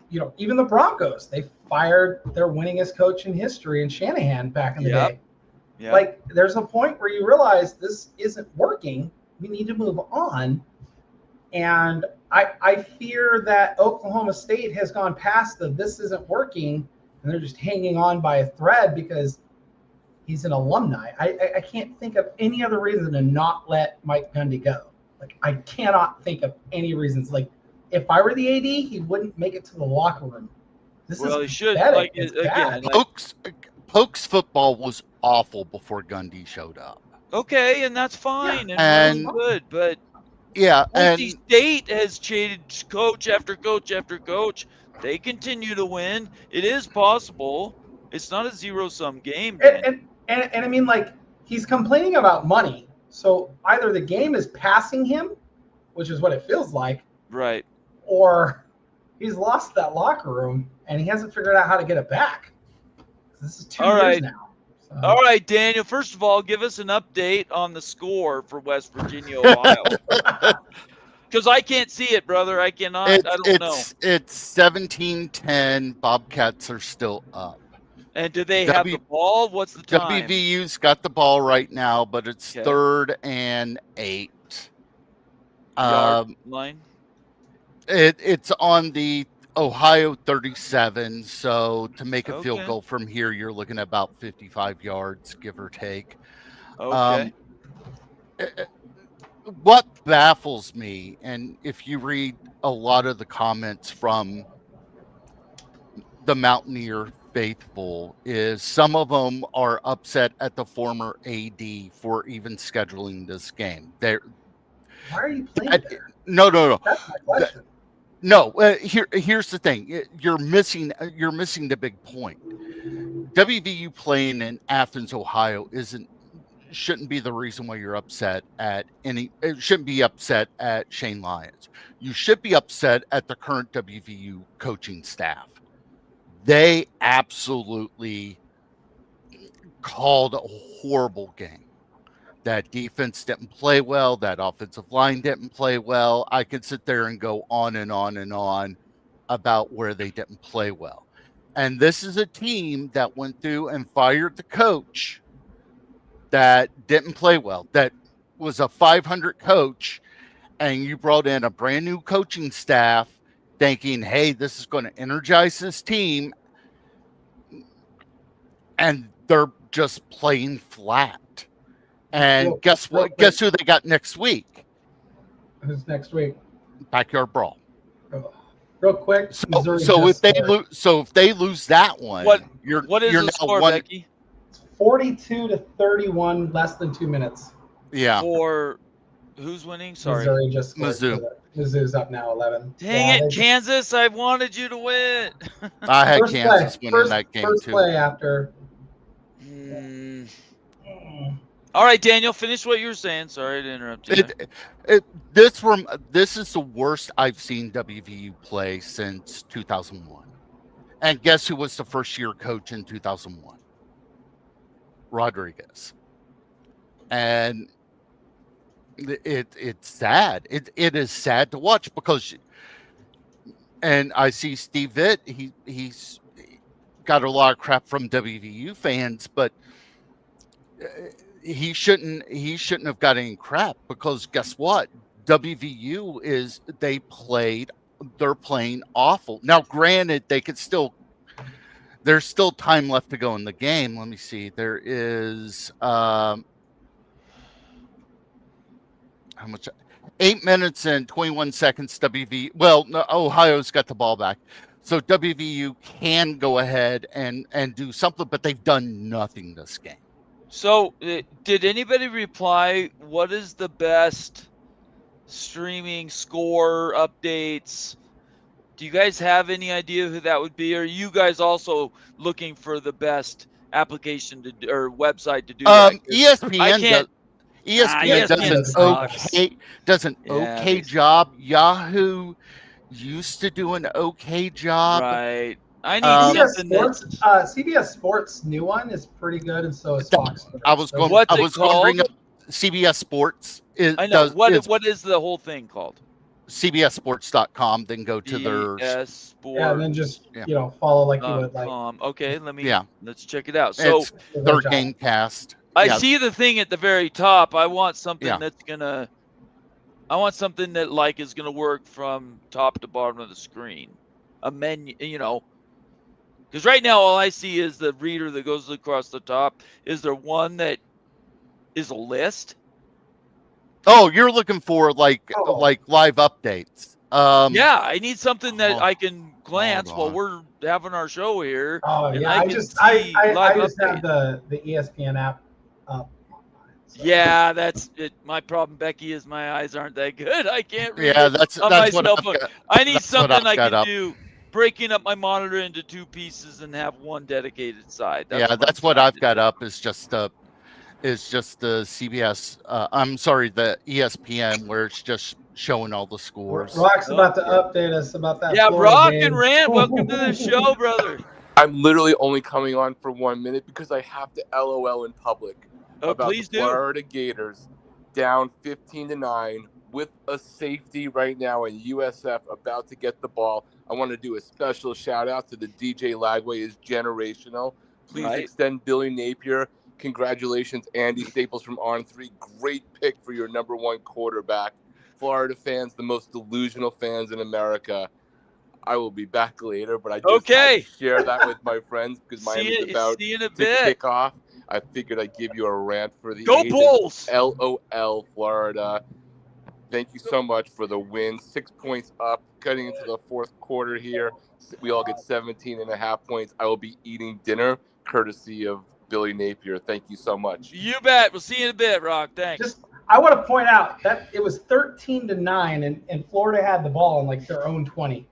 you know, even the Broncos, they fired their winningest coach in history in Shanahan back in the day. Yep. Like, there's a point where you realize this isn't working. We need to move on. And I fear that Oklahoma State has gone past this isn't working, and they're just hanging on by a thread because he's an alumni. I can't think of any other reason to not let Mike Gundy go. Like, I cannot think of any reasons. Like, if I were the AD, he wouldn't make it to the locker room. He should. Like, again, Pokes football was awful before Gundy showed up. Okay, and that's fine and good, but NC State has changed coach after coach after coach. They continue to win. It is possible. It's not a zero-sum game. And I mean, like, he's complaining about money. So either the game is passing him, which is what it feels like, right, or he's lost that locker room and he hasn't figured out how to get it back. This is 2 years now. So. All right, Daniel. First of all, give us an update on the score for West Virginia, Ohio. Because I can't see it, brother. I cannot. I don't know. It's 17-10. Bobcats are still up. And do they have the ball? What's the time? WVU's got the ball right now, but it's 3rd and 8. Yard line? It's on the Ohio 37, so to make a field goal from here, you're looking at about 55 yards, give or take. Okay. What baffles me, and if you read a lot of the comments from the Mountaineer faithful, is some of them are upset at the former AD for even scheduling this game. Why are you playing there? No. That's my question. No, here's the thing. You're missing the big point. WVU playing in Athens, Ohio shouldn't be the reason why you're upset at it shouldn't be upset at Shane Lyons. You should be upset at the current WVU coaching staff. They absolutely called a horrible game. That defense didn't play well. That offensive line didn't play well. I could sit there and go on and on and on about where they didn't play well. And this is a team that went through and fired the coach that didn't play well, that was a 500 coach, and you brought in a brand new coaching staff thinking, hey, this is going to energize this team. And they're just playing flat. And guess what? Guess who they got next week? Who's next week? Backyard Brawl. Real quick. So if they lose that one, what is the score, Becky? It's 42-31, less than 2 minutes. Yeah. For Who's winning? Sorry. Missouri just scored. Mizzou. Mizzou's up now 11. Dang it, Kansas! I wanted you to win. I had First Kansas play, winning that game first too. play after. All right, Daniel, finish what you were saying. Sorry to interrupt you. This is the worst I've seen WVU play since 2001. And guess who was the first year coach in 2001? Rodriguez. And it's sad. It is sad to watch because, and I see Steve Vitt, he's got a lot of crap from WVU fans, but he shouldn't have got any crap because guess what? WVU they're playing awful. Now, granted, there's still time left to go in the game. Let me see. There is how much? 8 minutes and 21 seconds. Ohio's got the ball back. So WVU can go ahead and do something, but they've done nothing this game. So, did anybody reply? What is the best streaming score updates? Do you guys have any idea who that would be? Or are you guys also looking for the best application or website to do that? ESPN does an okay job. Yahoo used to do an okay job. Right. I need something CBS Sports new one is pretty good, and so is Fox. I was going to bring up CBS Sports. What is the whole thing called? CBSSports.com. Then go to their Sports. Yeah, and then just follow like you would like. Okay, let's check it out. So their game cast. I see the thing at the very top. I want something I want something that is gonna work from top to bottom of the screen. A menu, because right now all I see is the reader that goes across the top. Is there one that is a list? Oh, you're looking for like live updates. I need something that I can glance while we're having our show here. Oh yeah, I just have the ESPN app up. So. Yeah, that's it. My problem, Becky, is my eyes aren't that good. I can't read. Yeah, that's my what cell phone. I need something I can up. do. Breaking up my monitor into two pieces and have one dedicated side. That's what I've got up. Is just the CBS. I'm sorry, the ESPN, where it's just showing all the scores. Rock's about to update us about that. Yeah, Rock and Rand, welcome to the show, brother. I'm literally only coming on for 1 minute because I have to LOL in public about the Florida Gators down 15-9 with a safety right now, and USF about to get the ball. I want to do a special shout out to the DJ Lagway is generational. Please extend Billy Napier. Congratulations, Andy Staples from On3. Great pick for your number one quarterback. Florida fans, the most delusional fans in America. I will be back later, but I just had to share that with my friends because Miami's about to kick off. I figured I'd give you a rant for the Go Bulls! LOL, Florida. Thank you so much for the win. 6 points up, cutting into the fourth quarter here. We all get 17.5 points. I will be eating dinner courtesy of Billy Napier. Thank you so much. You bet. We'll see you in a bit, Rock. Thanks. I want to point out that it was 13-9, and Florida had the ball in their own 20.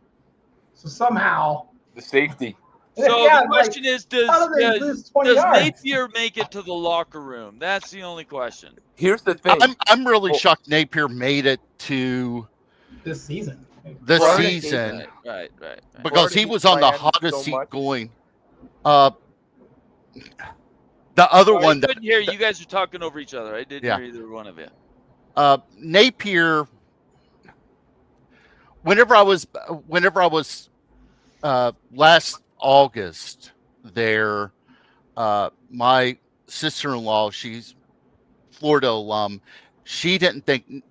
So somehow the safety. So the question is, does Napier make it to the locker room? That's the only question. Here's the thing. I'm really shocked Napier made it to this season. Right. Because he was on the hottest seat going. The other one I couldn't hear you guys are talking over each other. I didn't hear either one of you. Napier. Whenever I was last August there, my sister-in-law, she's Florida alum, she didn't think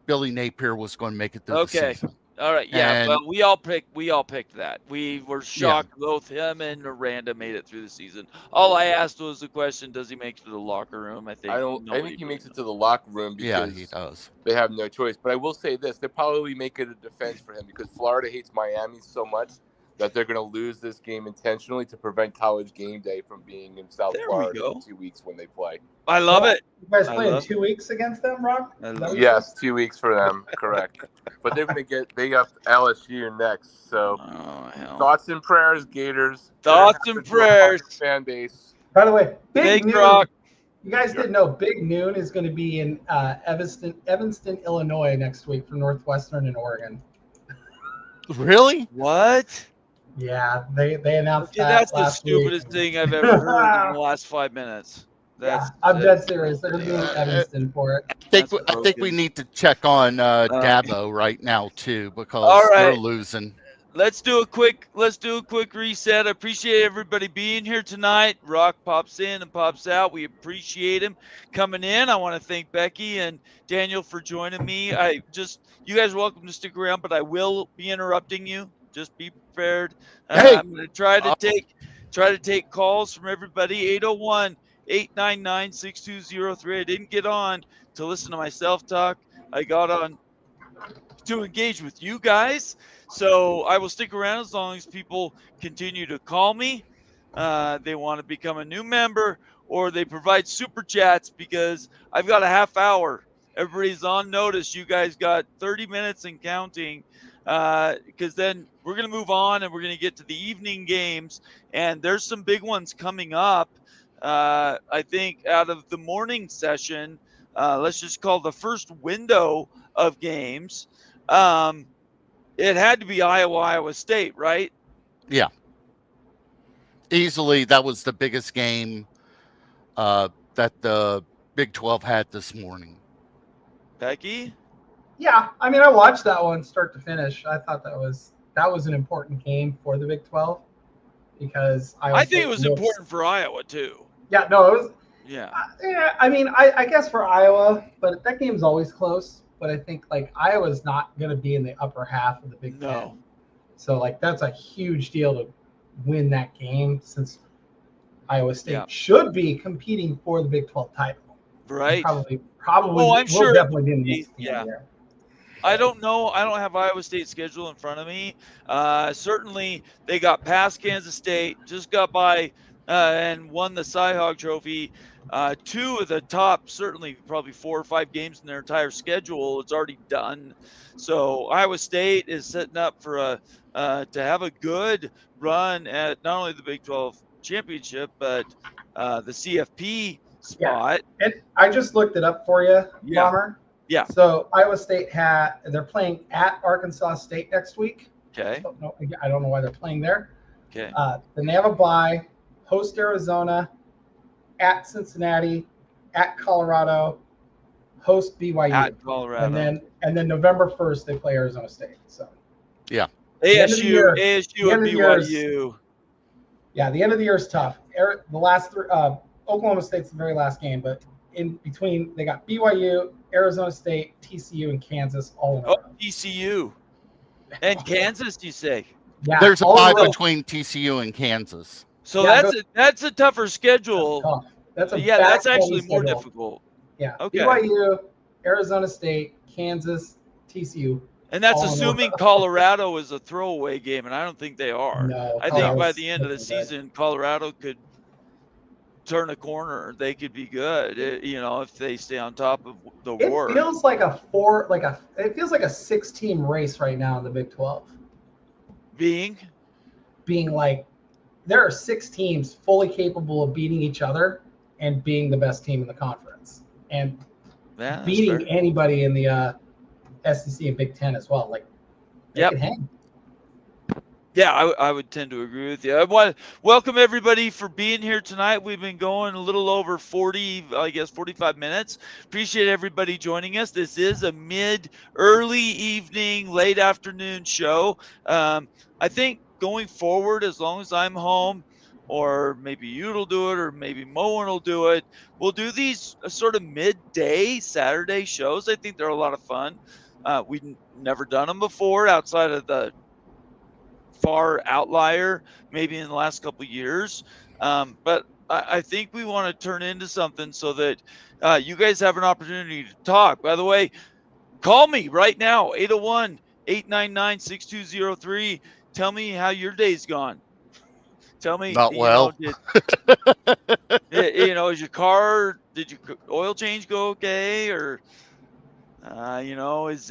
Billy Napier was going to make it through the season. All right, well, we all picked that. We were shocked both him and Miranda made it through the season. All I asked was the question, does he make it to the locker room? I think he makes it to the locker room because he does. They have no choice. But I will say this, they probably make it a defense for him because Florida hates Miami so much that they're going to lose this game intentionally to prevent College Game Day from being in South Florida in 2 weeks when they play. I love it. You guys play in 2 weeks against them, Rock? Yes, 2 weeks for them, correct. But they're going to they got LSU next. So thoughts and prayers, Gators. Thoughts and prayers. Fan base. By the way, Big Noon. Rock. You guys didn't know Big Noon is going to be in Evanston, Illinois next week for Northwestern and Oregon. Really? What? Yeah, they announced that. That's the stupidest thing I've ever heard in the last 5 minutes. I'm dead serious. They're doing Evanston for it. I think we need to check on Dabo right now too, because they're losing. Let's do a quick reset. I appreciate everybody being here tonight. Rock pops in and pops out. We appreciate him coming in. I want to thank Becky and Daniel for joining me. You guys are welcome to stick around, but I will be interrupting you. Just be prepared. I'm going to try to take calls from everybody. 801-899-6203. I didn't get on to listen to myself talk. I got on to engage with you guys. So I will stick around as long as people continue to call me. They want to become a new member, or they provide super chats, because I've got a half hour. Everybody's on notice. You guys got 30 minutes and counting, because then we're going to move on and we're going to get to the evening games. And there's some big ones coming up. I think out of the morning session, let's just call the first window of games. It had to be Iowa State, right? Yeah. Easily, that was the biggest game that the Big 12 had this morning. Becky? Yeah, I mean, I watched that one start to finish. I thought that was an important game for the Big 12, because I think it was important for Iowa too. Yeah, no, it was. Yeah. I mean, I guess for Iowa, but that game's always close. But I think Iowa's not going to be in the upper half of the Big Ten. So that's a huge deal to win that game, since Iowa State should be competing for the Big 12 title. Right. Probably. Oh, I'm sure. Definitely be in the next game. I don't know. I don't have Iowa State's schedule in front of me. Certainly, they got past Kansas State, just got by and won the Cy-Hawk Trophy. Two of the top, certainly probably 4 or 5 games in their entire schedule, it's already done. So Iowa State is setting up for to have a good run at not only the Big 12 championship, but the CFP spot. Yeah. And I just looked it up for you, Bomber. Yeah. So Iowa State they're playing at Arkansas State next week. Okay. I don't know why they're playing there. Okay. Then they have a bye, host Arizona, at Cincinnati, at Colorado, host BYU. At Colorado. And then November 1st they play Arizona State. So yeah. ASU and BYU. Yeah, the end of the year is tough. The last 3 Oklahoma State's the very last game, but in between they got BYU, Arizona State, TCU, and Kansas all in a row. TCU. And Kansas, you say? Yeah. There's a bye between TCU and Kansas. So that's a tougher schedule. That's actually more difficult. Yeah. Okay. BYU, Arizona State, Kansas, TCU. And that's assuming Colorado is a throwaway game, and I don't think they are. No, I think by the end of the season, Colorado could turn a corner. They could be good, if they stay on top of the war. It feels like a 6-team race right now in the Big 12. Being there are 6 teams fully capable of beating each other and being the best team in the conference, and beating anybody in the SEC and Big 10 as well. They can hang. Yeah, I would tend to agree with you. I want to welcome everybody for being here tonight. We've been going a little over 45 minutes. Appreciate everybody joining us. This is a early evening, late afternoon show. I think going forward, as long as I'm home, or maybe you'll do it, or maybe Moen will do it, we'll do these sort of midday Saturday shows. I think they're a lot of fun. We've never done them before outside of the far outlier, maybe in the last couple of years. But I think we want to turn into something so that you guys have an opportunity to talk. By the way, call me right now, 801-899-6203. tell me how your day's gone. Tell me, Not well. Is your car? Did your oil change go okay, or is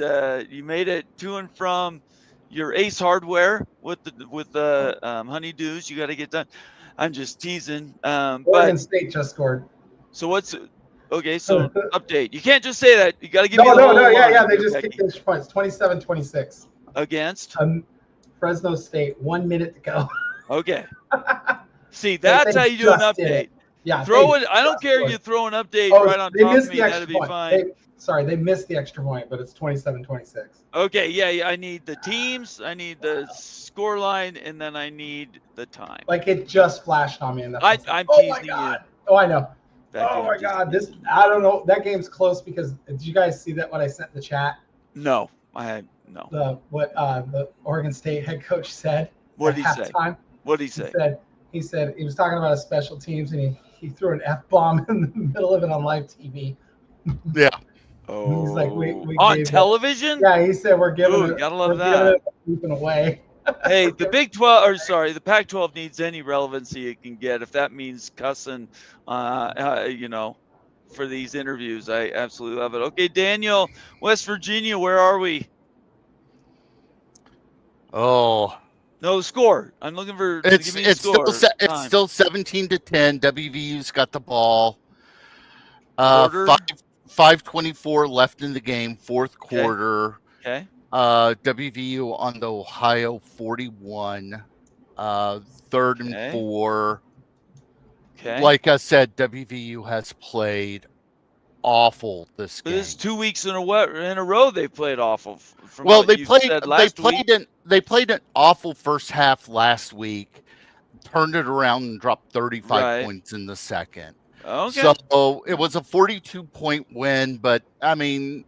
you made it to and from your Ace Hardware with the honeydews you got to get done? I'm just teasing. Oregon State just scored. So what's okay? So update. You can't just say that. You got to give me the No, whole line. Yeah. They just kicked extra points. 27-26 against Fresno State. 1 minute to go. Okay. See, that's how you do an update. Yeah. Throw it. I don't care. You throw an update right on top of me. That'd be fine. They missed the extra point, but it's 27-26. Okay. Yeah. I need the teams. I need the score line, and then I need the time. Like it just flashed on me, and I'm teasing you. Oh, I know. Oh my God. I don't know. That game's close because did you guys see that what I sent in the chat? No, I had no. What the Oregon State head coach said. What did he say? What did he say? He said he was talking about his special teams, and he threw an F-bomb in the middle of it on live TV. Yeah. Oh. He's like, we on television? Yeah, he said we're giving it. Gotta love that. Keeping away. Hey, the the Pac-12 needs any relevancy it can get. If that means cussing, for these interviews, I absolutely love it. Okay, Daniel, West Virginia, where are we? Oh. No, the score. I'm looking for. It's still 17-10. WVU's got the ball. 5:24 left in the game, fourth quarter. Okay. WVU on the Ohio 41. 3rd and 4. Okay. Like I said, WVU has played awful this game. This is 2 weeks in a row they played awful. They played an awful first half last week, turned it around and dropped 35 points in the second. Okay. So it was a 42-point win, but I mean,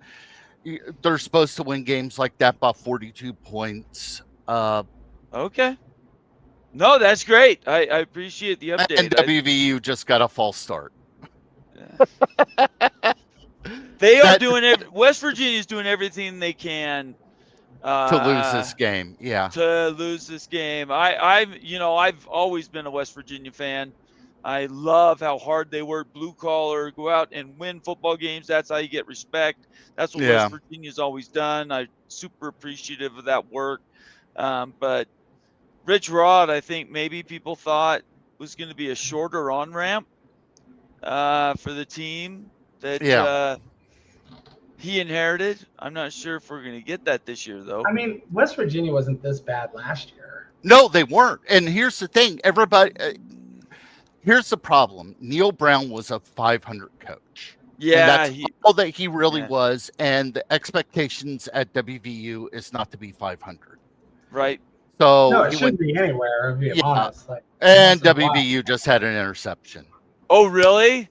they're supposed to win games like that by 42 points. Okay. No, that's great. I appreciate the update. And WVU just got a false start. They are doing it. West Virginia's doing everything they can to lose this game. Yeah. To lose this game. I've always been a West Virginia fan. I love how hard they work, blue collar, go out and win football games. That's how you get respect. That's what West Virginia's always done. I'm super appreciative of that work. But Rich Rod, I think maybe people thought was going to be a shorter on-ramp for the team that he inherited. I'm not sure if we're going to get that this year, though. I mean, West Virginia wasn't this bad last year. No, they weren't. And here's the thing. Here's the problem. Neil Brown was a 500 coach. Yeah. That's all that he really was. And the expectations at WVU is not to be 500. Right. So no, it shouldn't be anywhere, to be honest. And WVU just had an interception. Oh, really?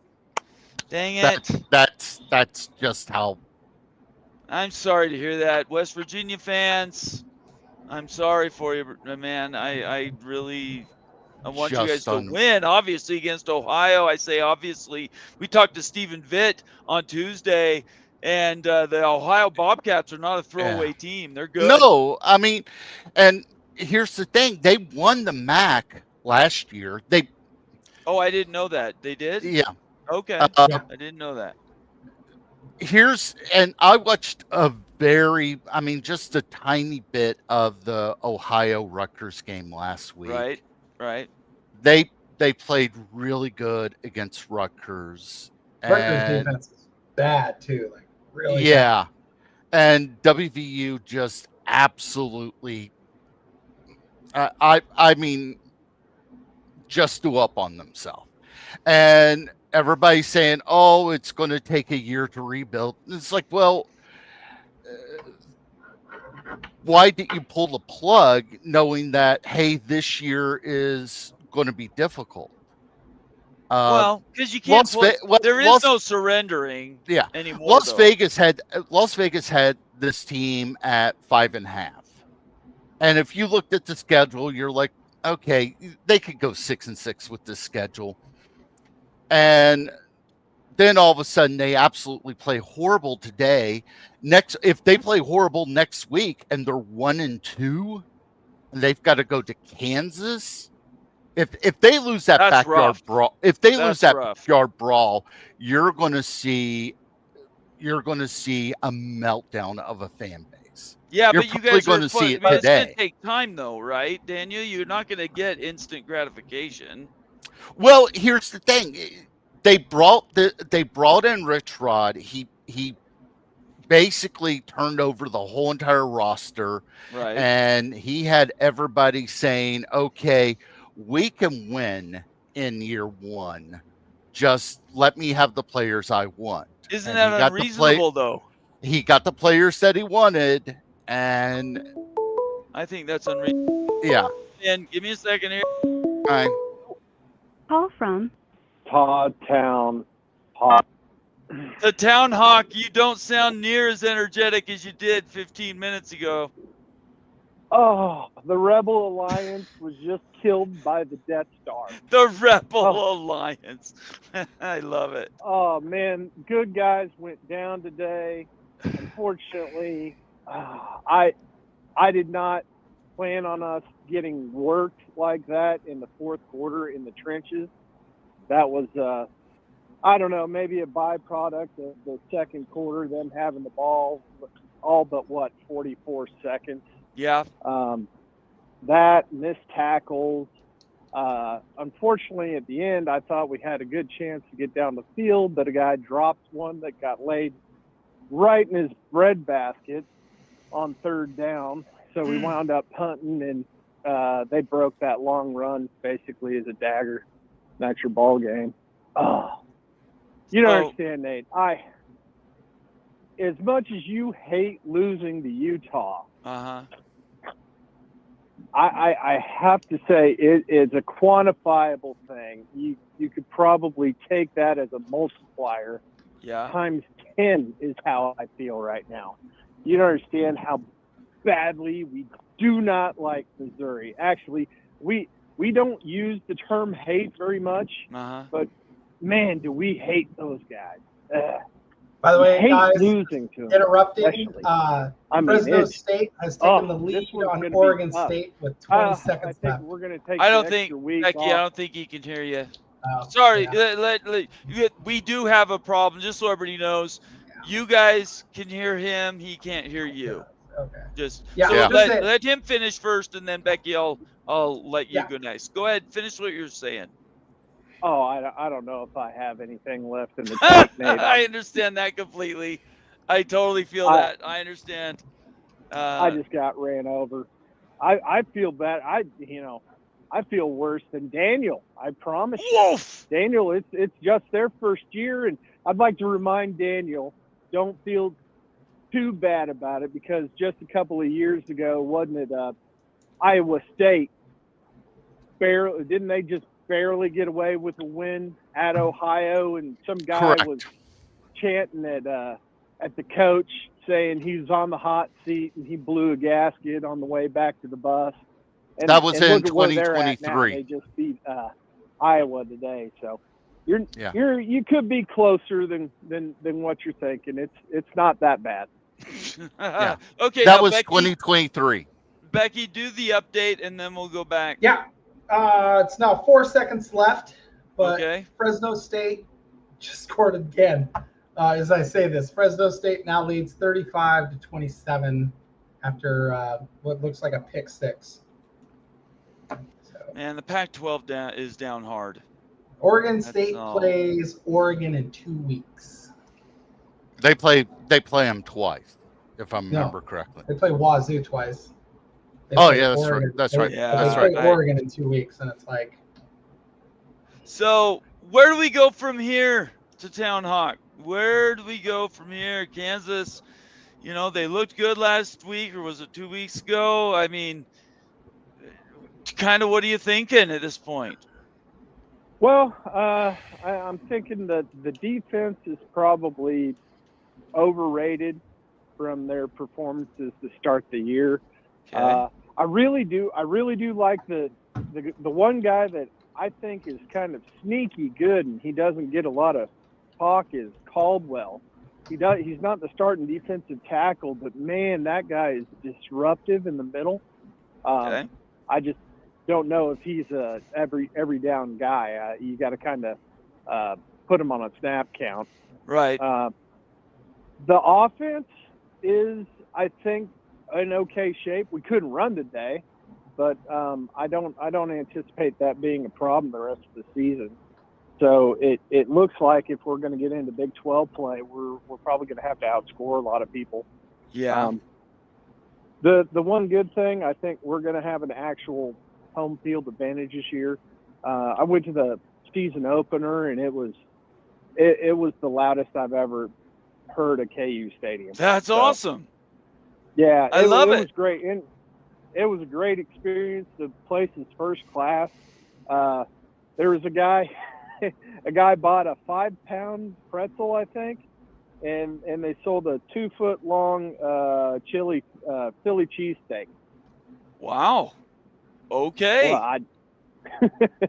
Dang it. That's just how. I'm sorry to hear that. West Virginia fans, I'm sorry for you, man. I want you guys to win, obviously, against Ohio. I say obviously. We talked to Stephen Vitt on Tuesday, and the Ohio Bobcats are not a throwaway team. They're good. No, I mean, and here's the thing. They won the MAC last year. Oh, I didn't know that. They did? Yeah. Okay. I didn't know that. And I watched just a tiny bit of the Ohio Rutgers game last week. Right. They played really good against Rutgers. Rutgers defense is bad too, like really. Yeah, and WVU just absolutely. I mean, just threw up on themselves, and everybody's saying, "Oh, it's going to take a year to rebuild." It's like, well. Why did you pull the plug knowing that, hey, this year is going to be difficult? Because you can't. There is no surrendering. Anymore. Las Vegas had this team at 5.5, and if you looked at the schedule, you're like, okay, they could go 6-6 with this schedule, and then all of a sudden they absolutely play horrible today. If they play horrible next week and they're 1-2, and they've got to go to Kansas. If they lose that That's backyard rough. brawl, if they lose that rough. backyard brawl, you're going to see a meltdown of a fan base. Yeah, You're but you probably guys going are to see it but it's going today. to take time, though, right, Daniel? You're not going to get instant gratification. Well, here's the thing: they brought in Rich Rod. He basically turned over the whole entire roster, Right. and he had everybody saying, "Okay, we can win in year one. Just let me have the players I want." Isn't And that unreasonable, though? He got the players that he wanted, and I think that's unreasonable. yeah. And give me a second here. All right. Call from Todd Town Hawk. The Town Hawk, you don't sound near as energetic as you did 15 minutes ago. Oh, the Rebel Alliance was just killed by the Death Star. The Rebel Alliance. I love it. Oh, man. Good guys went down today. Unfortunately, I did not plan on us getting worked like that in the fourth quarter in the trenches. That was, I don't know, maybe a byproduct of the second quarter, them having the ball all but, 44 seconds. Yeah. That, missed tackles. Unfortunately, at the end, I thought we had a good chance to get down the field, but a guy dropped one that got laid right in his breadbasket on third down. So we wound up punting, and they broke that long run basically as a dagger. That's your ball game. Oh, you don't understand, Nate. As much as you hate losing to Utah, I have to say it is a quantifiable thing. You could probably take that as a multiplier. Yeah. Times 10 is how I feel right now. You don't understand how badly we do not like Missouri. Actually, we don't use the term hate very much, but man, do we hate those guys. By the way, guys, losing to them, interrupting. Fresno State has taken the lead on Oregon State with 20 seconds left. We're going to take I don't think, Becky, I don't think he can hear you. Sorry, we do have a problem, just so everybody knows. You guys can hear him, he can't hear you. Okay. Just so let him finish first, and then Becky, I'll let you go next. Go ahead, finish what you're saying. Oh, I don't know if I have anything left in the tank, Nate. I understand that completely. I totally feel that. I understand. I just got ran over. I feel bad. I feel worse than Daniel. I promise you. Daniel, it's just their first year, and I'd like to remind Daniel, don't feel too bad about it, because just a couple of years ago, wasn't it Iowa State? Didn't they just barely get away with a win at Ohio, and some guy was chanting at the coach saying he was on the hot seat and he blew a gasket on the way back to the bus. And that was in look at where they're at 2023. now. They just beat Iowa today, so you could be closer than what you're thinking. It's not that bad. Okay, that was Becky, 2023. Becky, do the update, and then we'll go back. Yeah. It's now 4 seconds left, but Fresno State just scored again. As I say this, Fresno State now leads 35-27 after what looks like a pick six. And the Pac-12 is down hard. Oregon State plays Oregon in 2 weeks. They play them twice, if I remember correctly. They play Wazoo twice. That's right. That's right. Yeah, that's play right. Oregon in 2 weeks, and it's like. So where do we go from here to Town Hawk? Where do we go from here? Kansas, they looked good last week, or was it 2 weeks ago? I mean, kind of what are you thinking at this point? Well, I'm thinking that the defense is probably overrated from their performances to start the year. Okay. I really do like the one guy that I think is kind of sneaky good, and he doesn't get a lot of talk, is Caldwell. He's not the starting defensive tackle, but man, that guy is disruptive in the middle. I just don't know if he's a every down guy. You got to kind of put him on a snap count. Right. The offense is, I think, in okay shape. We couldn't run today, but I don't anticipate that being a problem the rest of the season. So it looks like if we're going to get into Big 12 play, we're probably going to have to outscore a lot of people. Yeah. The one good thing, I think we're going to have an actual home field advantage this year. I went to the season opener, and it was the loudest I've ever heard a KU stadium. That's awesome. Yeah, I love it. It was great, and it was a great experience. The place is first class. There was a guy bought a 5-pound pretzel, I think, and they sold a 2-foot-long Philly cheesesteak. Wow. Okay. Well,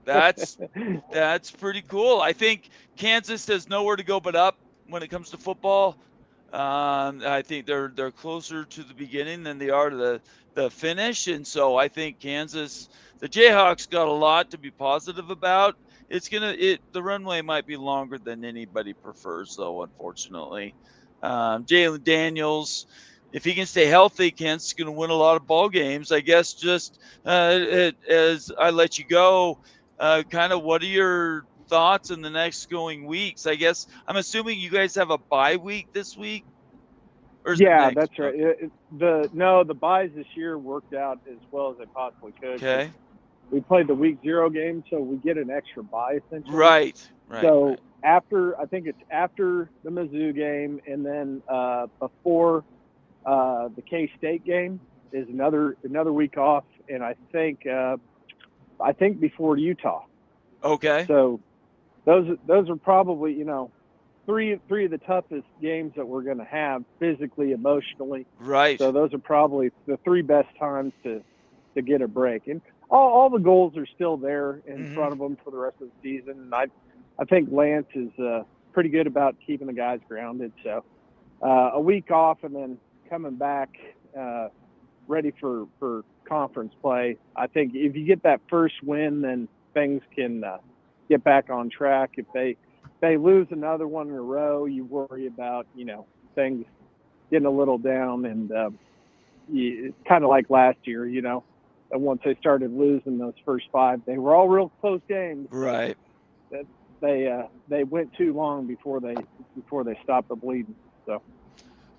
That's pretty cool. I think Kansas has nowhere to go but up when it comes to football. I think they're closer to the beginning than they are to the finish, and so I think Kansas, the Jayhawks, got a lot to be positive about. The runway might be longer than anybody prefers, though, unfortunately. Jalen Daniels, if he can stay healthy, Kansas is going to win a lot of ball games. I guess just as I let you go, kind of what are your thoughts in the next going weeks? I guess I'm assuming you guys have a bye week this week. Yeah, that's right. The buys this year worked out as well as they possibly could. Okay. We played the week 0 game, so we get an extra bye essentially. Right. So after the Mizzou game, and then before the K-State game is another week off, and I think before Utah. Okay. So those are probably three of the toughest games that we're going to have physically, emotionally. Right. So those are probably the 3 best times to get a break. And all the goals are still there in front of them for the rest of the season. And I think Lance is pretty good about keeping the guys grounded. So a week off and then coming back ready for conference play. I think if you get that first win, then things can get back on track. If they lose another one in a row, you worry about, things getting a little down, and kind of like last year, and once they started losing those first 5, they were all real close games. Right. That they went too long before they stopped the bleeding. So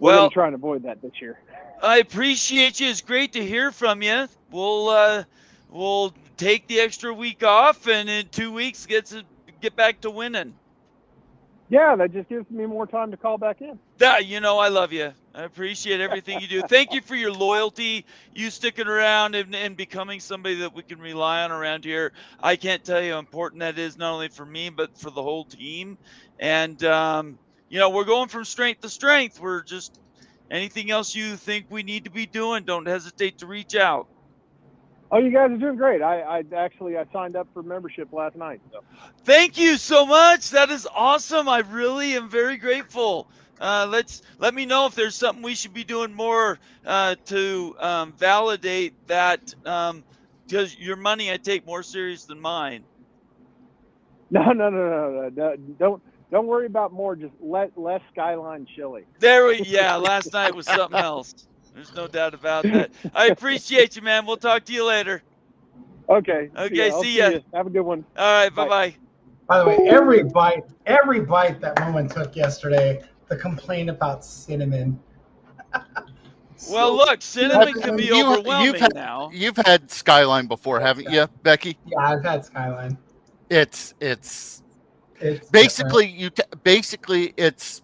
we're going to try and avoid that this year. I appreciate you. It's great to hear from you. We'll take the extra week off, and in 2 weeks get back to winning. Yeah, that just gives me more time to call back in. I love you. I appreciate everything you do. Thank you for your loyalty, you sticking around and becoming somebody that we can rely on around here. I can't tell you how important that is, not only for me, but for the whole team. And, we're going from strength to strength. We're just anything else you think we need to be doing, don't hesitate to reach out. Oh, you guys are doing great. I signed up for membership last night. So. Thank you so much. That is awesome. I really am very grateful. Let me know if there's something we should be doing more to validate that, because your money I take more serious than mine. No. Don't worry about more. Just less Skyline chili. Last night was something else. There's no doubt about that. I appreciate you, man. We'll talk to you later. Okay. See ya. Have a good one. All right. Bye-bye. By the way, every bite that woman took yesterday, the complaint about cinnamon. Well, look, cinnamon can be overwhelming now. You've had Skyline before, haven't you, Becky? Yeah, I've had Skyline. It's basically it's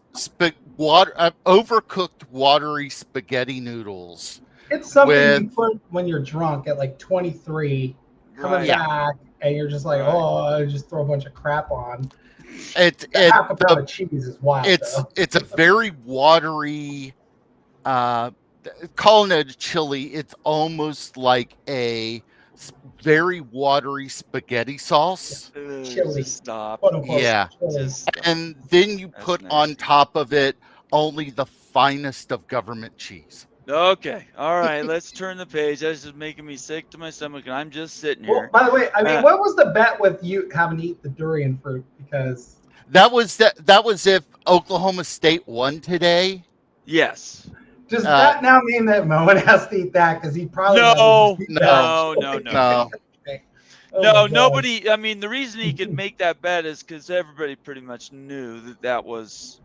overcooked watery spaghetti noodles. It's something you put when you're drunk at like 23, coming back, and you're just like, I just throw a bunch of crap on. Half a pound of cheese is wild. It's a very watery. Calling it a chili, it's almost like a very watery spaghetti sauce. Chili. Stop. Yeah. And then you put on top of it only the finest of government cheese. Okay. All right. Let's turn the page. That's just making me sick to my stomach, and I'm just sitting Well, here. by the way, I mean, what was the bet with you having to eat the durian fruit? Because that was if Oklahoma State won today. Yes. Does that now mean that Moen has to eat that? Because he probably no. Okay. No, nobody. I mean, the reason he could make that bet is because everybody pretty much knew that was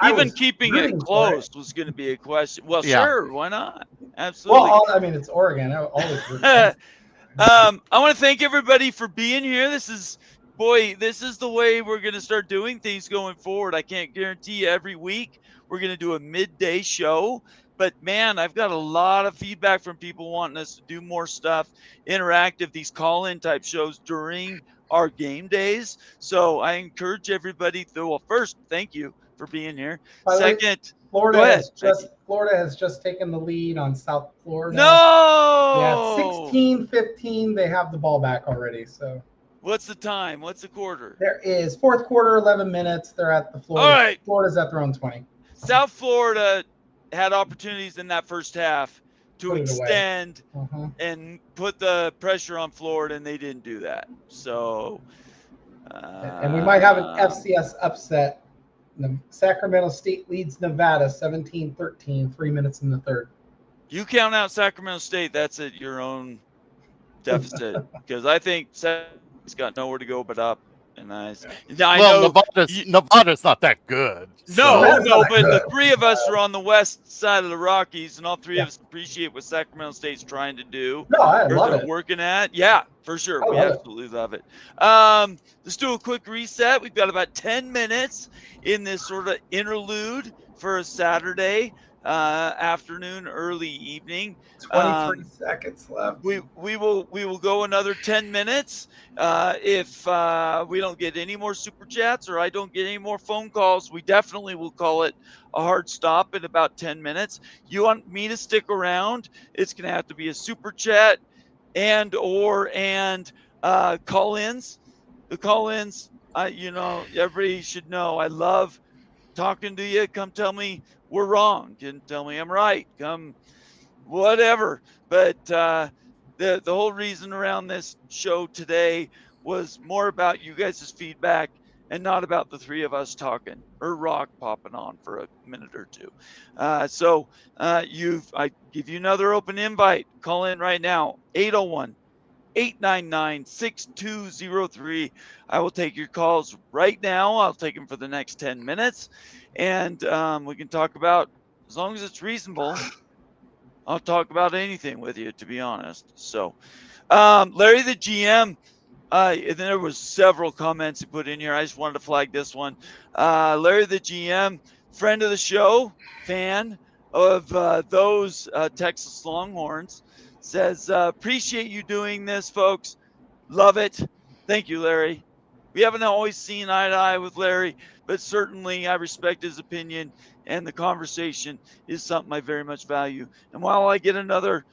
even keeping it close was going to be a question. Well, sure, why not? Absolutely. Well, I mean, it's Oregon. I want to thank everybody for being here. This is the way we're going to start doing things going forward. I can't guarantee you every week we're going to do a midday show. But man, I've got a lot of feedback from people wanting us to do more stuff, interactive, these call-in type shows during our game days. So I encourage everybody well, first, thank you for being here. Second, Florida has just taken the lead on South Florida. No! Yeah, 16-15. They have the ball back already. So what's the time? What's the quarter? There is fourth quarter, 11 minutes. They're at the Florida. All right. Florida's at their own 20. South Florida had opportunities in that first half to extend and put the pressure on Florida, and they didn't do that. So, and we might have an FCS upset. Sacramento State leads Nevada 17-13, 3 minutes in the third. You count out Sacramento State, that's at your own deficit, because I think Sacramento's got nowhere to go but up. And Nevada's not that good. No, but the three of us are on the west side of the Rockies, and all three of us appreciate what Sacramento State's trying to do. No, I love it. Working at, yeah, for sure. We absolutely love it. Let's do a quick reset. We've got about 10 minutes in this sort of interlude for a Saturday afternoon, early evening. 23 seconds left. We will go another 10 minutes. If we don't get any more super chats or I don't get any more phone calls, we definitely will call it a hard stop in about 10 minutes. You want me to stick around? It's going to have to be a super chat and call-ins. The call-ins, everybody should know I love talking to you. Come tell me we're wrong. Can tell me I'm right. Come whatever. But the whole reason around this show today was more about you guys' feedback and not about the three of us talking or Rock popping on for a minute or two. So I give you another open invite. Call in right now, 801-899-6203. I will take your calls right now. I'll take them for the next 10 minutes. And we can talk about, as long as it's reasonable, I'll talk about anything with you, to be honest. So, Larry the GM, and there was several comments he put in here. I just wanted to flag this one. Larry the GM, friend of the show, fan of those Texas Longhorns, says, appreciate you doing this, folks. Love it. Thank you, Larry. We haven't always seen eye to eye with Larry, but certainly I respect his opinion, and the conversation is something I very much value. And while I get another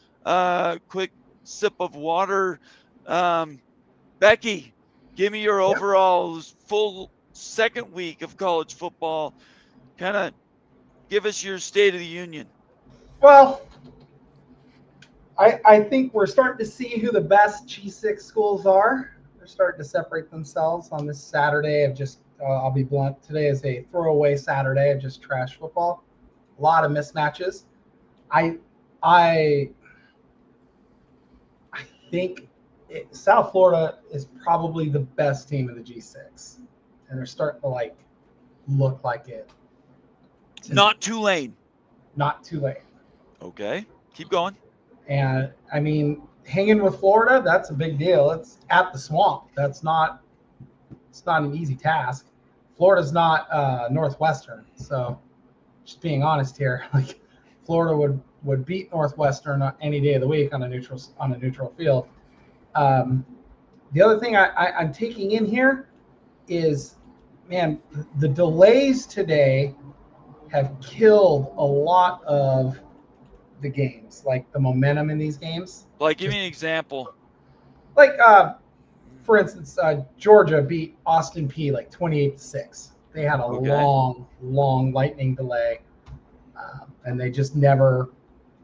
quick sip of water, Becky, give me your overall full second week of college football. Kind of give us your State of the Union. Well, I think we're starting to see who the best G6 schools are. They're starting to separate themselves on this Saturday of just, I'll be blunt, today is a throwaway Saturday of just trash football. A lot of mismatches. I think South Florida is probably the best team in the G6. And they're starting to look like it. Not Tulane. Not Tulane. Okay. Keep going. And I mean, hanging with Florida, that's a big deal. It's at the swamp. It's not an easy task. Florida's not Northwestern. So just being honest here, Florida would beat Northwestern any day of the week on a neutral field. The other thing I'm taking in here is, man, the delays today have killed a lot of the games, the momentum in these games. Give me an example. For instance, Georgia beat Austin Peay 28-6. They had a long lightning delay, and they just never.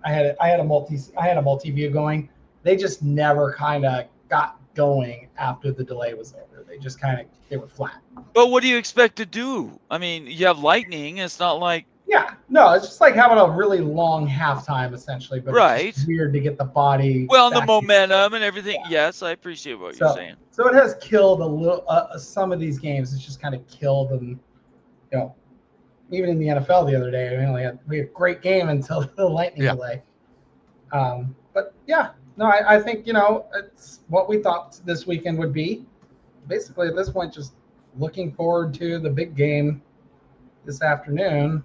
I had a multi view going. They just never kind of got going after the delay was over. They just they were flat. But what do you expect to do? I mean, you have lightning. It's not like. Yeah, no, it's just like having a really long halftime essentially, but right. It's just weird to get the body. Well, and the momentum and everything. Yeah. Yes, I appreciate what you're saying. So it has killed a little. Some of these games, it's just kind of killed them. You know, even in the NFL the other day, we had a great game until the lightning delay. But yeah, no, I think it's what we thought this weekend would be. Basically, at this point, just looking forward to the big game this afternoon.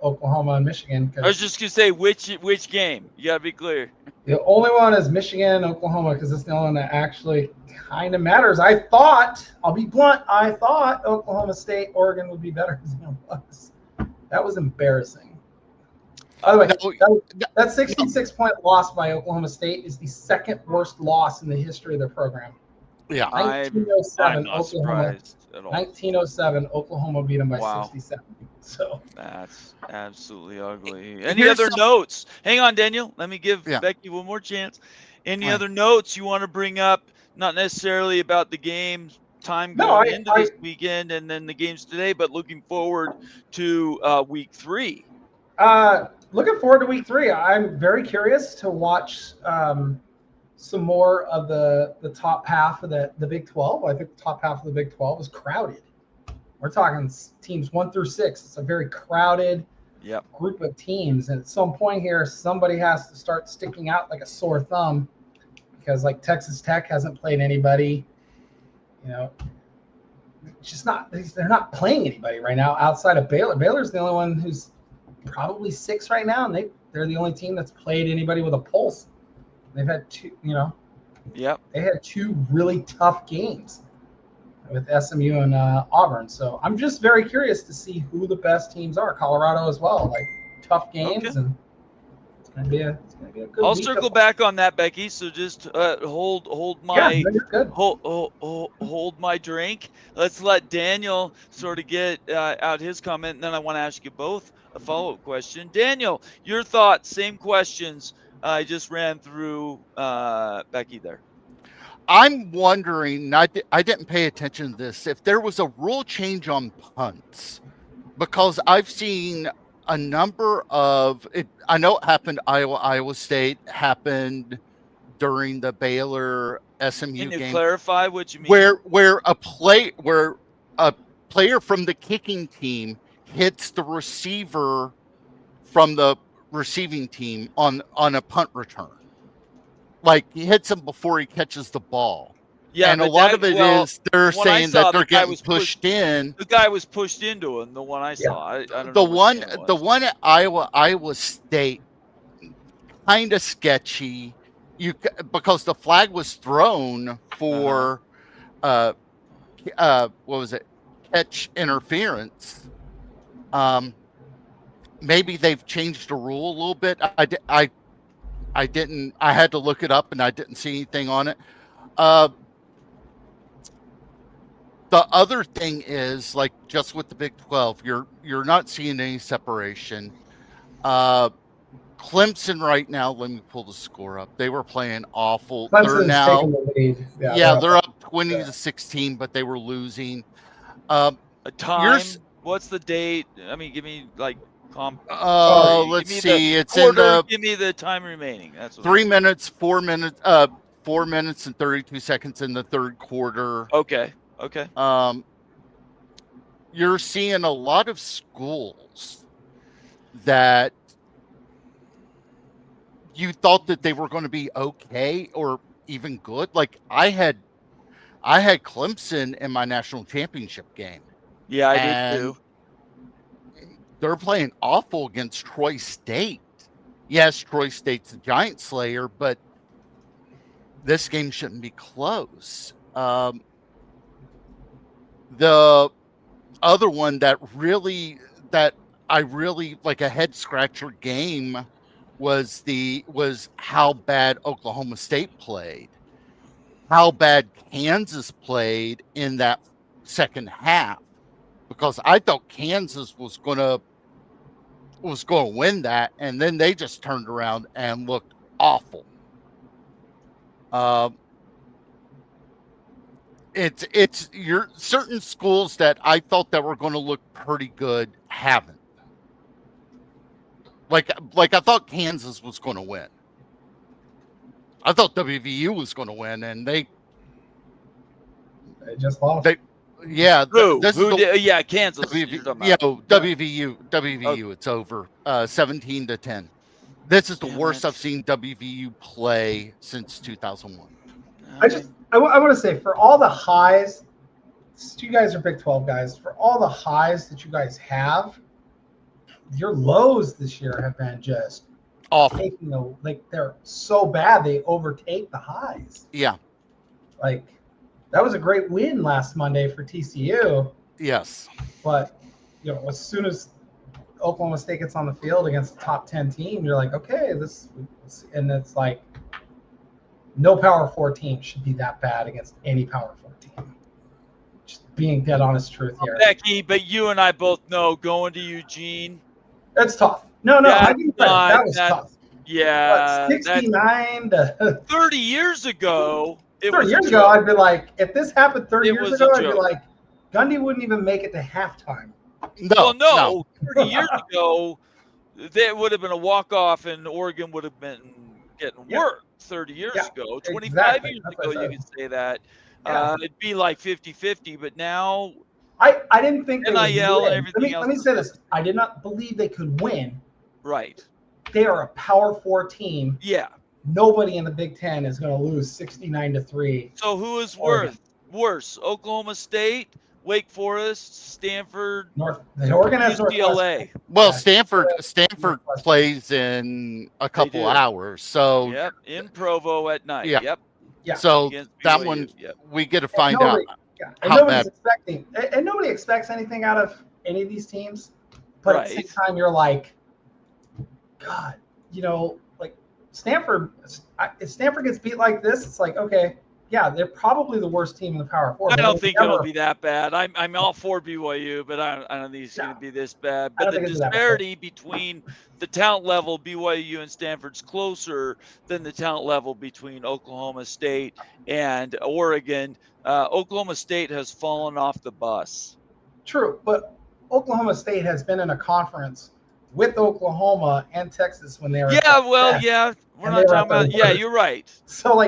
Oklahoma and Michigan. I was just gonna say which game. You gotta be clear. The only one is Michigan, Oklahoma, because it's the only one that actually kind of matters. I'll be blunt, I thought Oklahoma State, Oregon would be better than it was. That was embarrassing. By the way, that 66-point loss by Oklahoma State is the second worst loss in the history of their program. Yeah, 1907, I'm not Oklahoma. surprised at all. 1907, Oklahoma beat them by 67. So that's absolutely ugly. Any other notes? Hang on, Daniel. Let me give Becky one more chance. Any other notes you want to bring up? Not necessarily about the game time going into this weekend and then the games today, but looking forward to week 3. Looking forward to week 3. I'm very curious to watch some more of the top half of the Big 12. I think the top half of the Big 12 is crowded. We're talking teams 1 through 6. It's a very crowded group of teams. And at some point here, somebody has to start sticking out like a sore thumb because like Texas Tech hasn't played anybody. They're not playing anybody right now outside of Baylor. Baylor's the only one who's probably 6 right now, and they're the only team that's played anybody with a pulse. They've had 2, they had 2 really tough games with SMU and Auburn. So I'm just very curious to see who the best teams are. Colorado as well, like tough games, and it's gonna be a good. I'll circle back on that, Becky. So just hold my hold my drink. Let's let Daniel sort of get out his comment, and then I want to ask you both a follow-up question. Daniel, your thoughts? Same questions I just ran through Becky there. I'm wondering, I didn't pay attention to this, if there was a rule change on punts, because I've seen a number of it. I know it happened Iowa State, happened during the Baylor SMU game. Can you clarify what you mean? Where a player from the kicking team hits the receiver from the receiving team on a punt return. Like he hits him before he catches the ball. Yeah, and a lot of it is they're saying that they're getting pushed in. The guy was pushed into him. The one I saw. I don't know. The one at Iowa State, kind of sketchy. Because the flag was thrown for what was it? Catch interference. Maybe they've changed the rule a little bit. I didn't. I had to look it up, and I didn't see anything on it. The other thing is, like, just with the Big 12, you're not seeing any separation. Clemson right now. Let me pull the score up. They were playing awful. Clemson's taking the lead. They're up 20-16, but they were losing. A time. What's the date? I mean, give me like. Let's see. It's in the. Give me the time remaining. That's 3 minutes, 4 minutes, 4 minutes and 32 seconds in the third quarter. Okay. You're seeing a lot of schools that you thought that they were going to be okay or even good. Like I had Clemson in my national championship game. Yeah, I did too. They're playing awful against Troy State. Yes, Troy State's a giant slayer, but this game shouldn't be close. The other one that I really like a head scratcher game was how bad Oklahoma State played, how bad Kansas played in that second half, because I thought Kansas was going to was going to win that, and then they just turned around and looked awful. It's your certain schools that I thought that were going to look pretty good haven't. Like I thought Kansas was going to win. I thought WVU was going to win, and they just lost. Yeah, yeah, Kansas. WVU. It's over. 17-10. This is the worst I've seen WVU play since 2001. I want to say, for all the highs, you guys are Big 12 guys. For all the highs that you guys have, your lows this year have been just awful. They're so bad they overtake the highs. Yeah. Like, that was a great win last Monday for TCU. Yes. But, as soon as Oklahoma State gets on the field against a top 10 team, you're like, okay, and it's like, no Power 4 team should be that bad against any Power 4 team. Just being dead honest truth here. Becky, but you and I both know going to Eugene. That's tough. No, I give you credit. That was tough. Yeah. 69 to 30 years ago. 30 years ago, I'd be like, if this happened 30 years ago, I'd be like, Gundy wouldn't even make it to halftime. No. 30 years ago, there would have been a walk-off and Oregon would have been getting work 30 years ago. 25 years ago, you could say that. It'd be like 50-50, but now I didn't think NIL and everything else. Let me say this. I did not believe they could win. Right. They are a Power 4 team. Yeah. Nobody in the Big Ten is going to lose 69-3. So who is worse? Oklahoma State, Wake Forest, Stanford, Oregon has UCLA. Well, Stanford plays in a couple hours, so in Provo at night. Yeah. So that one we get to find out. And nobody expects anything out of any of these teams, but at the same time, you're like, God, like Stanford. If Stanford gets beat like this, it's like, okay. Yeah, they're probably the worst team in the Power 4. I don't think it'll be that bad. I'm all for BYU, but I don't think it's going to be this bad. But the disparity between the talent level BYU and Stanford's closer than the talent level between Oklahoma State and Oregon. Oklahoma State has fallen off the bus. True, but Oklahoma State has been in a conference with Oklahoma and Texas when they were. We're not talking about. Yeah, you're right. So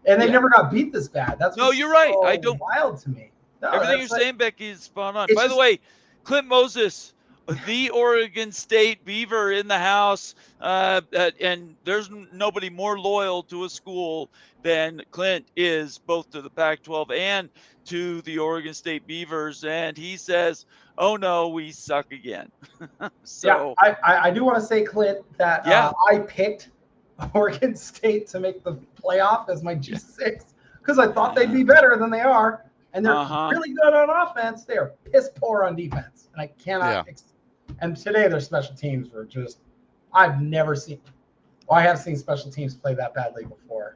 and they never got beat this bad. You're right. I don't. Wild to me. No, everything you're saying, Becky, is spot on. By the way, Clint Moses, the Oregon State Beaver in the house, and there's nobody more loyal to a school than Clint is, both to the Pac-12 and to the Oregon State Beavers. And he says, "Oh no, we suck again." I do want to say, Clint, that I picked Oregon State to make the playoff as my G6 because I thought they'd be better than they are, and they're really good on offense. They are piss poor on defense, and I cannot. And today their special teams were just. I've never seen. Well, I have seen special teams play that badly before.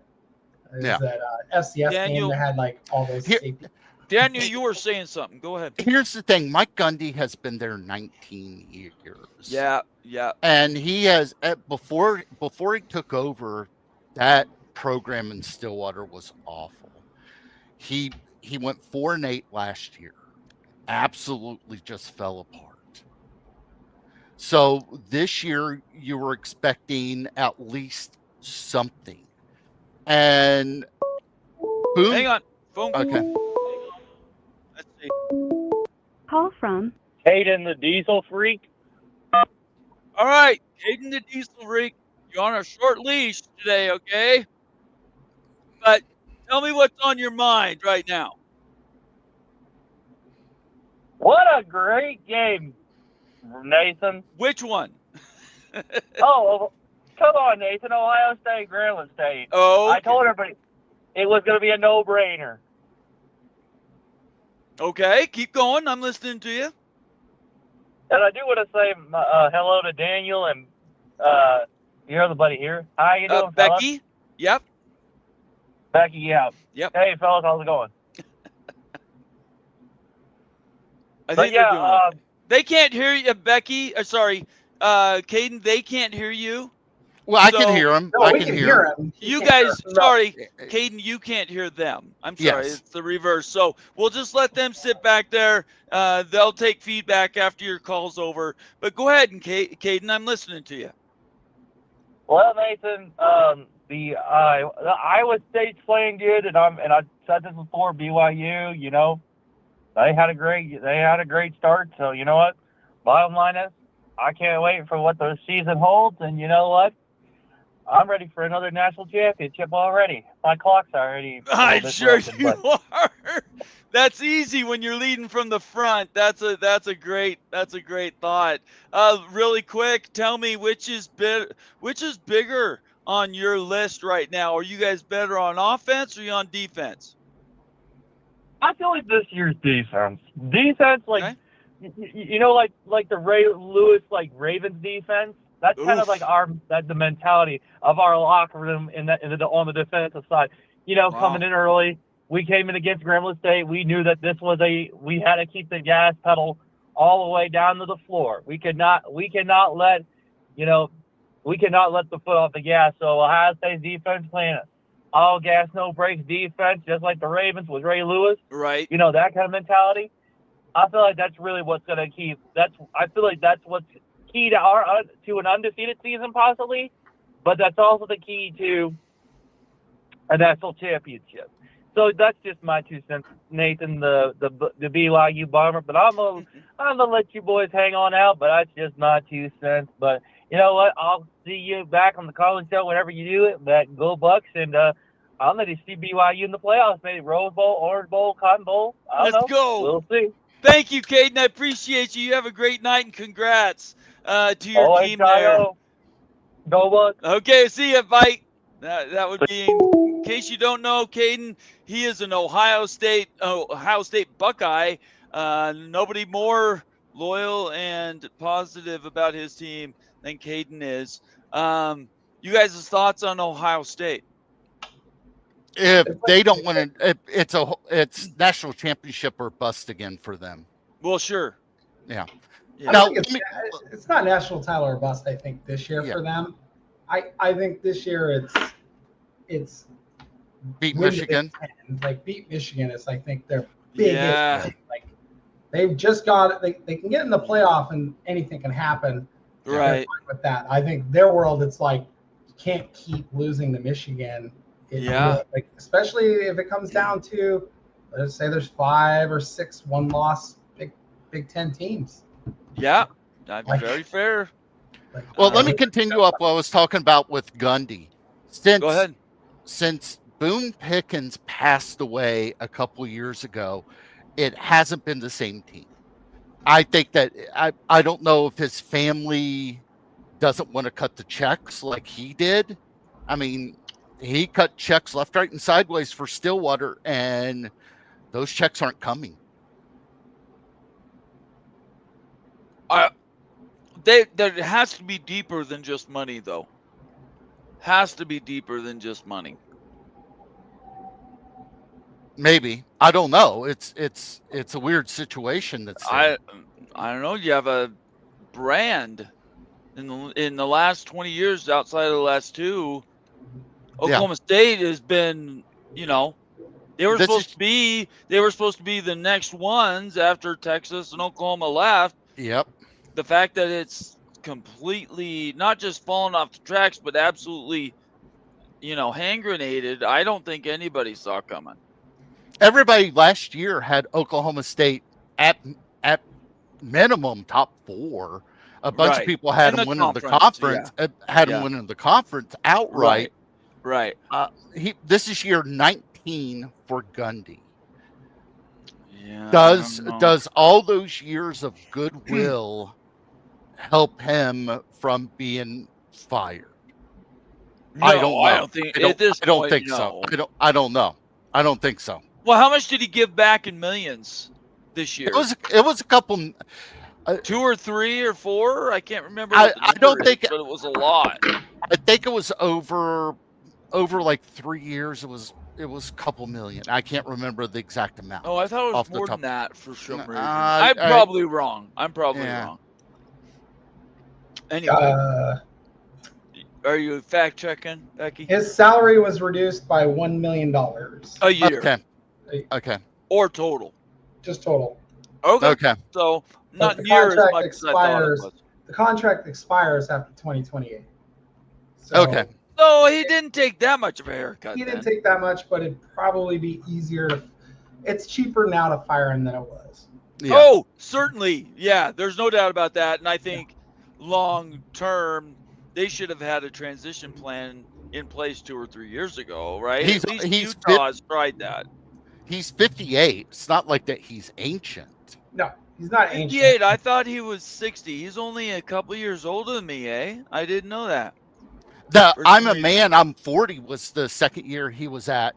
That FCS game that had all those. Daniel, you were saying something. Go ahead. Here's the thing. Mike Gundy has been there 19 years. Yeah. And he has, before he took over, that program in Stillwater was awful. He went 4-8 last year. Absolutely just fell apart. So this year you were expecting at least something. And boom. Hang on. Phone. Okay. Let's see. Call from Hayden the Diesel Freak. All right, Hayden the Diesel Freak, you're on a short leash today, okay? But tell me what's on your mind right now. What a great game, Nathan. Which one? Oh, come on, Nathan. Ohio State, Grambling State. Oh, okay. I told everybody it was going to be a no-brainer. Okay, keep going. I'm listening to you. And I do want to say hello to Daniel and your other buddy here. How you doing, Becky? Fellas? Yep. Becky, yeah. Yep. Hey, fellas, how's it going? I think they're doing it. They can't hear you, Becky. Sorry, Caden, they can't hear you. Well, I can hear him. No, I we can hear him. You guys, sorry, No. Caden, you can't hear them. I'm sorry, Yes. it's the reverse. So we'll just let them sit back there. They'll take feedback after your call's over. But go ahead, and Caden, I'm listening to you. Well, Nathan, the Iowa State's playing good, and I said this before. BYU, you know, they had a great start. So you know what? Bottom line is, I can't wait for what the season holds. And you know what? I'm ready for another national championship already. My clock's already. I'm sure you are. That's easy when you're leading from the front. That's a great thought. Really quick, tell me which is bigger on your list right now? Are you guys better on offense or are you on defense? I feel like this year's defense, like okay. You know, like the Ray Lewis Ravens defense. That's kind of like the mentality of our locker room on the defensive side. You know, coming in early, we came in against Grambling State. We knew that we had to keep the gas pedal all the way down to the floor. We cannot let the foot off the gas. So Ohio State's defense playing all gas, no brakes defense, just like the Ravens with Ray Lewis. Right. You know, that kind of mentality. I feel like that's really what's going to keep. I feel like that's what's key to an undefeated season possibly, but that's also the key to a national championship. So that's just my 2 cents, Nathan, the BYU Bomber. But I'm gonna let you boys hang on out. But that's just my 2 cents. But you know what? I'll see you back on the calling show whenever you do it. But go Bucks, and I'm ready to see BYU in the playoffs. Maybe Rose Bowl, Orange Bowl, Cotton Bowl. Let's go. We'll see. Thank you, Caden. I appreciate you. You have a great night, and congrats to your team there. Go Bucks. Okay, see ya. Bye. That would be, in case you don't know, Caden, he is an Ohio State Buckeye. Nobody more loyal and positive about his team than Caden is. You guys' thoughts on Ohio State? If they don't win it, it's national championship or bust again for them. Well, sure. Yeah. No, it's not national title or bust. I think this year for them. I think this year it's beat Michigan. Beat Michigan is I think their biggest thing. Like they've just got it. They can get in the playoff and anything can happen. Right. With that, I think their world it's like you can't keep losing to Michigan. Especially if it comes down to, let's say there's 5 or 6 one-loss Big Ten teams. Yeah, that's very fair. Well, let me continue up what I was talking about with Gundy. Go ahead. Since Boone Pickens passed away a couple years ago, it hasn't been the same team. I think that I don't know if his family doesn't want to cut the checks like he did. I mean, he cut checks left, right, and sideways for Stillwater, and those checks aren't coming. There has to be deeper than just money, though. Has to be deeper than just money. Maybe. I don't know. It's a weird situation. I don't know. You have a brand in the last 20 years outside of the last 2. Oklahoma State has been, they were supposed to be the next ones after Texas and Oklahoma left. Yep. The fact that it's completely not just fallen off the tracks, but absolutely, hand grenaded, I don't think anybody saw coming. Everybody last year had Oklahoma State at minimum top 4. A bunch of people had them winning the conference. Had them winning the conference outright. Right. This is year 19 for Gundy. Yeah. Does all those years of goodwill help him from being fired? No, I don't think so. I don't know. I don't think so. Well, how much did he give back in millions this year? It was a couple. 2 or 3 or 4. I can't remember. I don't think, but it was a lot. I think it was over like 3 years. It was a couple million. I can't remember the exact amount. Oh, I thought it was more than that for some reason. I'm probably wrong. Anyway, are you fact checking, Becky? His salary was reduced by $1 million a year. Okay. Or total. Just total. Okay. So not near as much as I thought it was. The contract expires after 2028. So, Okay. So he didn't take that much of a haircut. He didn't take that much, but it'd probably be easier. It's cheaper now to fire him than it was. Yeah. Oh, certainly. Yeah, there's no doubt about that. And I think long term, they should have had a transition plan in place 2 or 3 years ago, right? At least Utah has tried that. He's 58. It's not like that he's ancient. No, he's not 58, ancient. 58. I thought he was 60. He's only a couple years older than me, eh? I didn't know that. I'm a Man, I'm 40 was the second year he was at.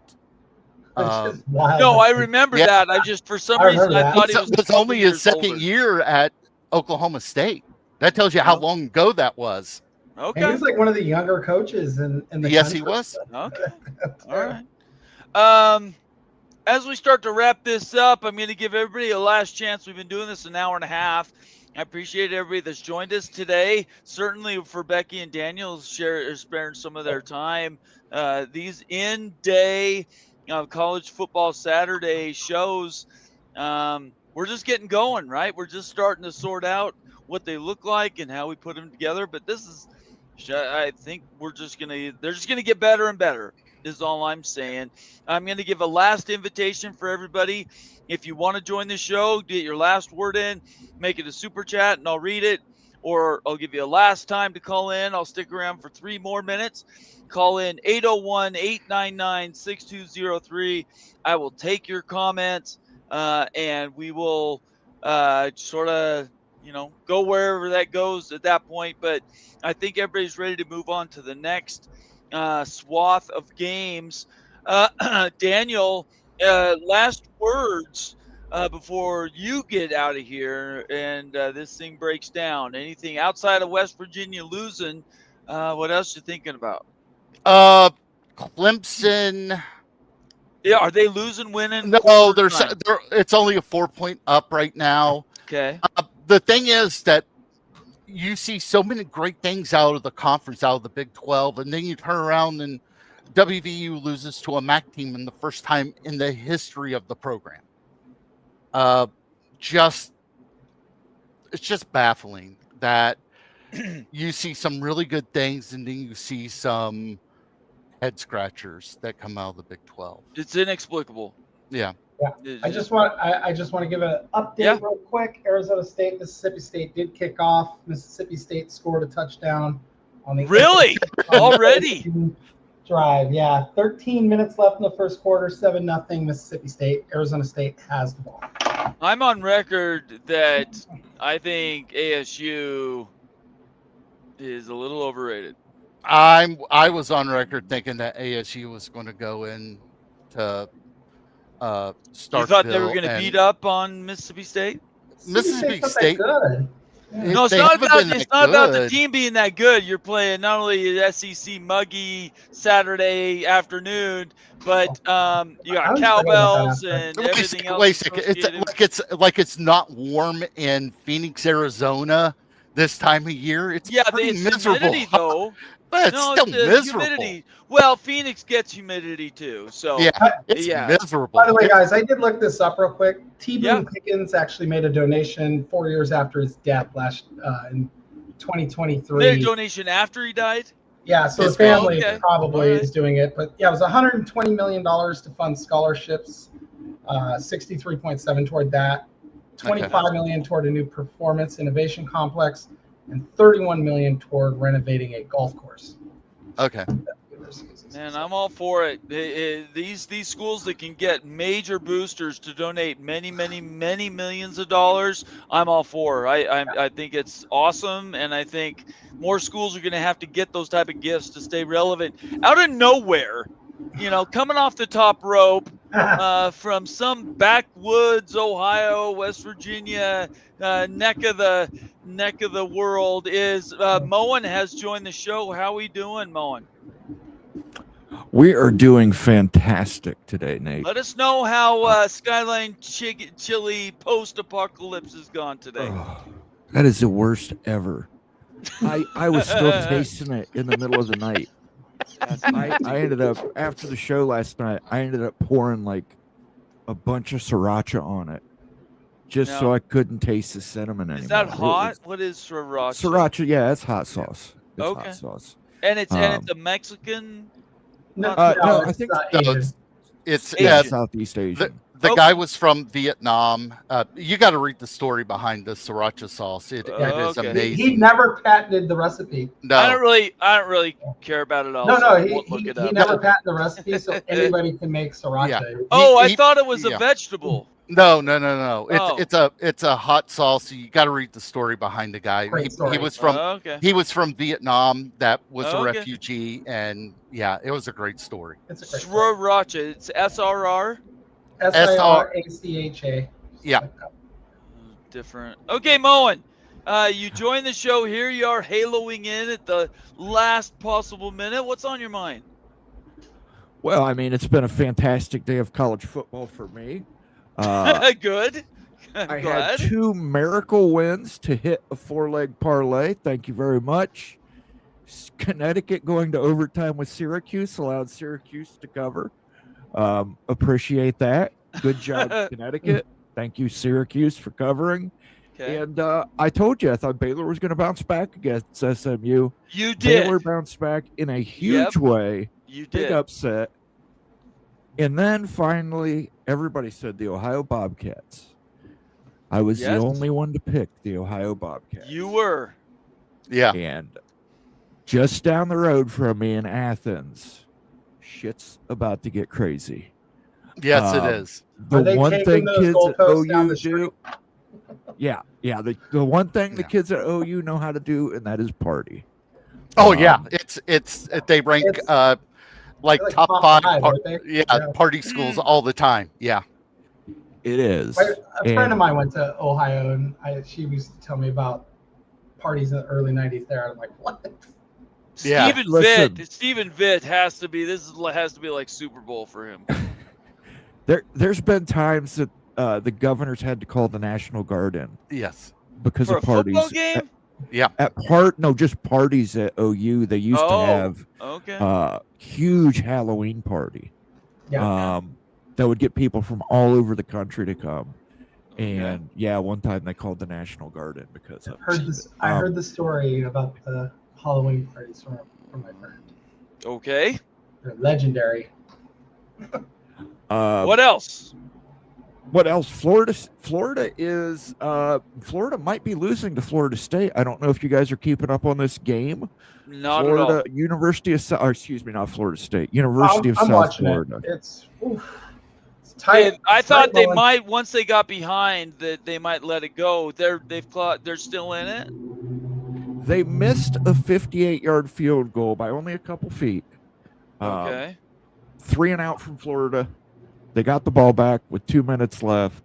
No, I remember that. I just, for some reason, I thought it was only his second year at Oklahoma State. That tells you how long ago that was. Okay. And he's like one of the younger coaches in the Yes, country. he was. Okay. All right. As we start to wrap this up, I'm going to give everybody a last chance. We've been doing this an hour and a half. I appreciate everybody that's joined us today. Certainly for Becky and Daniel sparing some of their time. These in-day college football Saturday shows, we're just getting going, right? We're just starting to sort out what they look like and how we put them together. But this is, I think they're just going to get better and better. Is all I'm saying. I'm going to give a last invitation for everybody. If you want to join the show, get your last word in, make it a super chat, and I'll read it. Or I'll give you a last time to call in. I'll stick around for 3 more minutes. Call in 801-899-6203. I will take your comments, and we will sort of, go wherever that goes at that point. But I think everybody's ready to move on to the next swath of games. Daniel, last words before you get out of here and this thing breaks down. Anything outside of West Virginia losing? What else you thinking about? Clemson. Yeah, are they losing, winning? No, it's only a 4-point up right now. Okay. The thing is that you see so many great things out of the conference, out of the Big 12, and then you turn around and WVU loses to a MAC team in the first time in the history of the program. It's just baffling that you see some really good things and then you see some head scratchers that come out of the Big 12. It's inexplicable. Yeah. I just want to give an update real quick. Arizona State, Mississippi State did kick off. Mississippi State scored a touchdown on the already drive. Yeah, 13 minutes left in the first quarter, 7-0 Mississippi State. Arizona State has the ball. I'm on record that I think ASU is a little overrated. I was on record thinking that ASU was going to go in to Starkville. You thought they were going to beat up on Mississippi State? Mississippi State. Good. No, it's not about the team being that good. You're playing not only the SEC muggy Saturday afternoon, but you got cowbells and everything else. Wait a second. It's not warm in Phoenix, Arizona this time of year. It's pretty miserable. Humidity, though. But it's still miserable. Humidity. Well, Phoenix gets humidity too, so it's miserable. By the way, guys, I did look this up real quick. T. Boone Pickens actually made a donation 4 years after his death in 2023. Made a donation after he died? Yeah, so his family probably is doing it, but it was $120 million to fund scholarships, 63.7 toward that, 25 million toward a new performance innovation complex, and 31 million toward renovating a golf course. Okay. Man, I'm all for it. These schools that can get major boosters to donate many millions of dollars, I'm all for. I think it's awesome, and I think more schools are going to have to get those type of gifts to stay relevant. Out of nowhere, coming off the top rope from some backwoods, Ohio, West Virginia neck of the world is Moen has joined the show. How we doing, Moen? We are doing fantastic today, Nate. Let us know how Skyline Chili post-apocalypse has gone today. That is the worst ever. I was still tasting it in the middle of the night. I ended up, after the show last night, I ended up pouring like a bunch of sriracha on it just so I couldn't taste the cinnamon anymore. Is that hot? What is sriracha? Sriracha, yeah, it's hot sauce. It's Okay. hot sauce. And it's a Mexican? No, I think it's Southeast Asian. The guy was from Vietnam. You got to read the story behind the sriracha sauce. It is amazing. He never patented the recipe. No, I don't really care about it all. No, he never patented the recipe, so anybody can make sriracha. Yeah. I thought it was a vegetable. No. It's a hot sauce. You got to read the story behind the guy. He was from Vietnam. That was a refugee, and yeah, it was a great story. Sriracha. It's SRR. SIRACHA. Yeah. Different. Okay, Moen. You joined the show here. You are haloing in at the last possible minute. What's on your mind? Well, I mean, it's been a fantastic day of college football for me. Good. I had 2 miracle wins to hit a 4-leg parlay. Thank you very much. Connecticut going to overtime with Syracuse allowed Syracuse to cover. Appreciate that. Good job, Connecticut. Thank you, Syracuse, for covering. Okay. And I told you I thought Baylor was going to bounce back against SMU. You did. Baylor bounced back in a huge way. You did. Big upset. And then finally, everybody said the Ohio Bobcats. I was the only one to pick the Ohio Bobcats. You were. Yeah. And just down the road from me in Athens, shit's about to get crazy. Yes, it is. The one thing kids at OU do. Yeah. The one thing the kids at OU know how to do, and that is party. Oh yeah, it's they rank like top 5 party schools all the time. Yeah, it is. A friend of mine went to Ohio, and she used to tell me about parties in the early '90s there. I'm like, what? Stephen Vitt has to be. This has to be like Super Bowl for him. There's been times that the governors had to call the National Guard in. Yes, because for of parties. Football game? Just parties at OU. They used to have huge Halloween party. Yeah. That would get people from all over the country to come. And one time they called the National Guard in because of I heard the story about the Halloween parties from my friend. Okay. They're legendary. What else? What else? Florida might be losing to Florida State. I don't know if you guys are keeping up on this game. Not Florida, at all. University of not Florida State. University of South Florida. It's tight. I thought they might, once they got behind, that they might let it go. They're still in it. They missed a 58-yard field goal by only a couple feet. Okay. 3 and out from Florida. They got the ball back with 2 minutes left,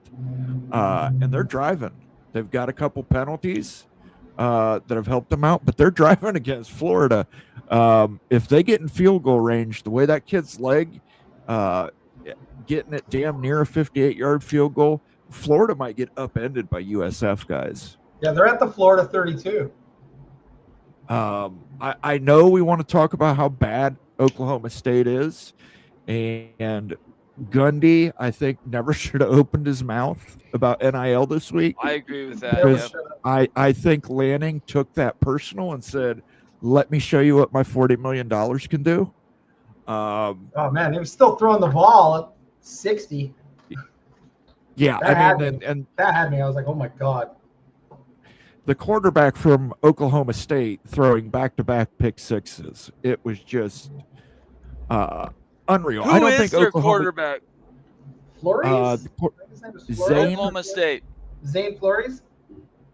and they're driving. They've got a couple penalties that have helped them out, but they're driving against Florida. If they get in field goal range, the way that kid's leg, getting it damn near a 58-yard field goal, Florida might get upended by USF guys. Yeah, they're at the Florida 32. I know we want to talk about how bad Oklahoma State is, and Gundy, I think, never should have opened his mouth about NIL this week. I agree with that. I think Lanning took that personal and said, let me show you what my $40 million can do. Oh, man, he was still throwing the ball at 60. Yeah, that had me. I was like, oh, my God. The quarterback from Oklahoma State throwing back-to-back pick sixes. It was just unreal. I don't think their quarterback? Flores? Oklahoma State. Zane Flores?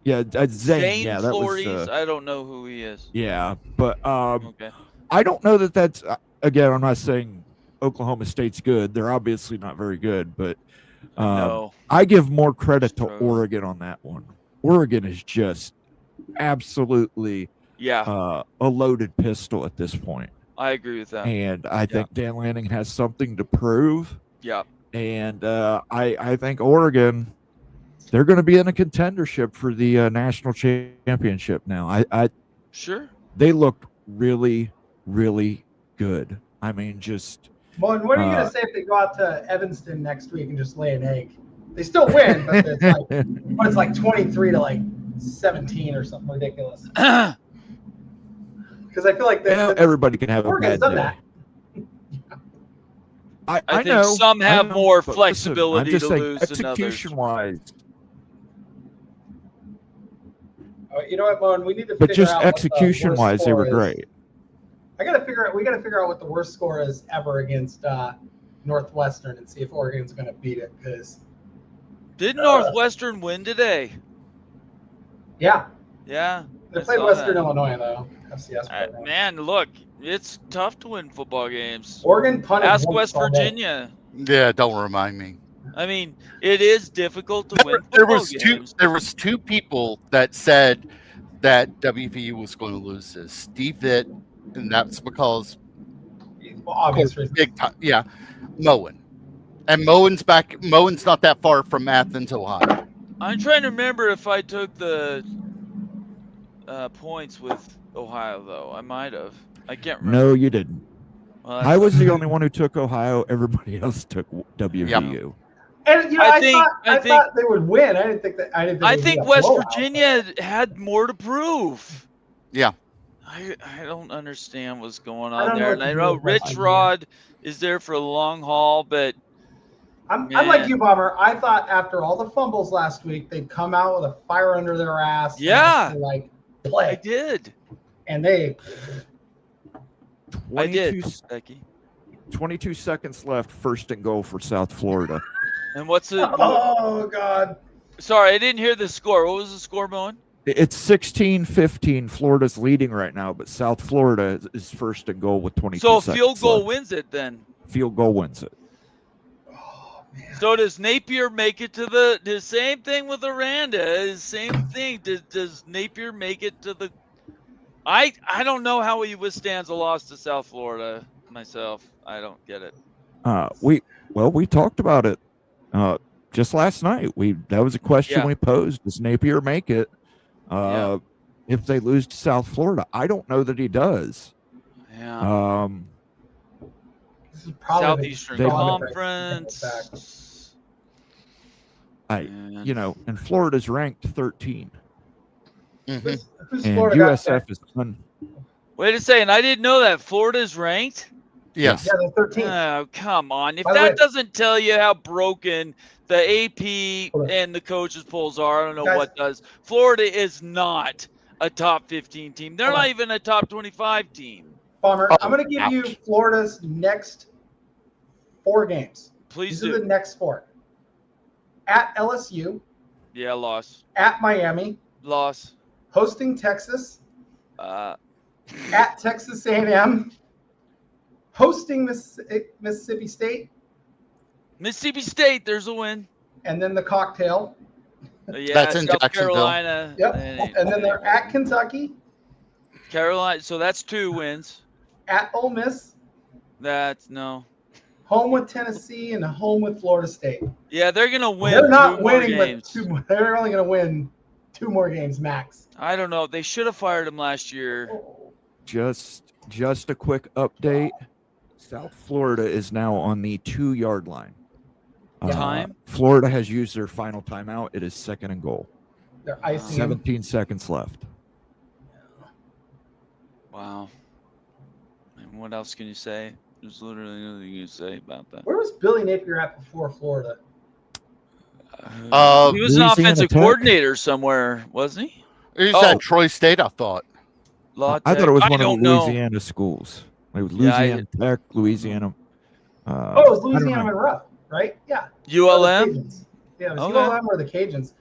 Yeah, Zane. Zane Flores. I don't know who he is. Yeah, but I don't know that that's again. I'm not saying Oklahoma State's good. They're obviously not very good, but I give more credit to Oregon on that one. Oregon is just absolutely a loaded pistol at this point. I agree with that. And I think Dan Lanning has something to prove. Yeah. And I think Oregon, they're going to be in a contendership for the national championship now. Sure. They look really, really good. I mean, just. Well, and what are you going to say if they go out to Evanston next week and just lay an egg? They still win, but it's like 23 to like 17 or something ridiculous. Because I feel like everybody can have a bad day. That. I think know, some have more flexibility listen, to lose execution-wise. You know what, Moen? We need to. But just execution-wise, they were great. We got to figure out what the worst score is ever against Northwestern and see if Oregon's going to beat it. Because did Northwestern win today? Yeah. Yeah. They played Western Illinois though. FCS man, look, it's tough to win football games. Oregon punted. Ask West Virginia. Yeah, don't remind me. I mean, it is difficult to win football games. There was two people that said that WVU was going to lose this. Steve Vitt, and that's because obvious big time. Yeah, Moen. And Moen's not that far from Athens, Ohio. I'm trying to remember if I took the points with Ohio, though. I might have. I can't remember. No, you didn't. Well, I was the only one who took Ohio. Everybody else took WVU. Yep. And I thought they would win. I didn't think that. I think West Virginia had more to prove. Yeah. I don't understand what's going on there. And I know Rich Rod is there for a long haul, but I'm like you, Bomber. I thought after all the fumbles last week, they'd come out with a fire under their ass. Yeah. Like play. I did. And they. 22 seconds left. First and goal for South Florida. And what's it? Oh God. Sorry, I didn't hear the score. What was the score, Moen? It's 16-15. Florida's leading right now, but South Florida is first and goal with 22 seconds. So field goal left. wins it then. Field goal wins it. Oh man. So does Napier make it to the same thing with Aranda? Same thing. Does Napier make it to the? I don't know how he withstands a loss to South Florida myself. I don't get it. We talked about it just last night. That was a question we posed. Does Napier make it if they lose to South Florida? I don't know that he does. Yeah. This is probably Southeastern Conference. And Florida's ranked 13. Mm-hmm. Who's and Florida USF is one. Wait a second. I didn't know that Florida's ranked. Yes. Yeah, they're 13. Oh, come on. If By the that way- doesn't tell you how broken the AP and the coaches polls are, I don't know what does. Florida is not a top 15 team. They're not even a top 25 team. Bomber, I'm going to give you Florida's next 4 games. Please These do. are the next 4. At LSU. Yeah, loss. At Miami. Loss. Hosting Texas. At Texas A&M. Hosting Mississippi State. Mississippi State, there's a win. And then the cocktail. Yeah, That's in South Jacksonville. Carolina. Yep. And then they're at Kentucky. Carolina, so that's 2 wins. At Ole Miss. That's no. Home with Tennessee and home with Florida State. Yeah, they're gonna win. They're not 2 more winning, games. but they're only going to win 2 more games max. I don't know. They should have fired him last year. Just a quick update. South Florida is now on the 2-yard line. Time? Florida has used their final timeout. It is 2nd and goal. They're icing 17 seconds left. Wow. And what else can you say? There's literally nothing you can say about that. Where was Billy Napier at before Florida? He was an Louisiana offensive Tech. coordinator somewhere, wasn't he? He's at Troy State, I thought. La I thought it was one of the don't know. Louisiana schools. Like Louisiana Tech, Louisiana. It was I don't Louisiana know. Monroe, right? Yeah. ULM? Yeah, it was Okay. ULM or the Cajuns.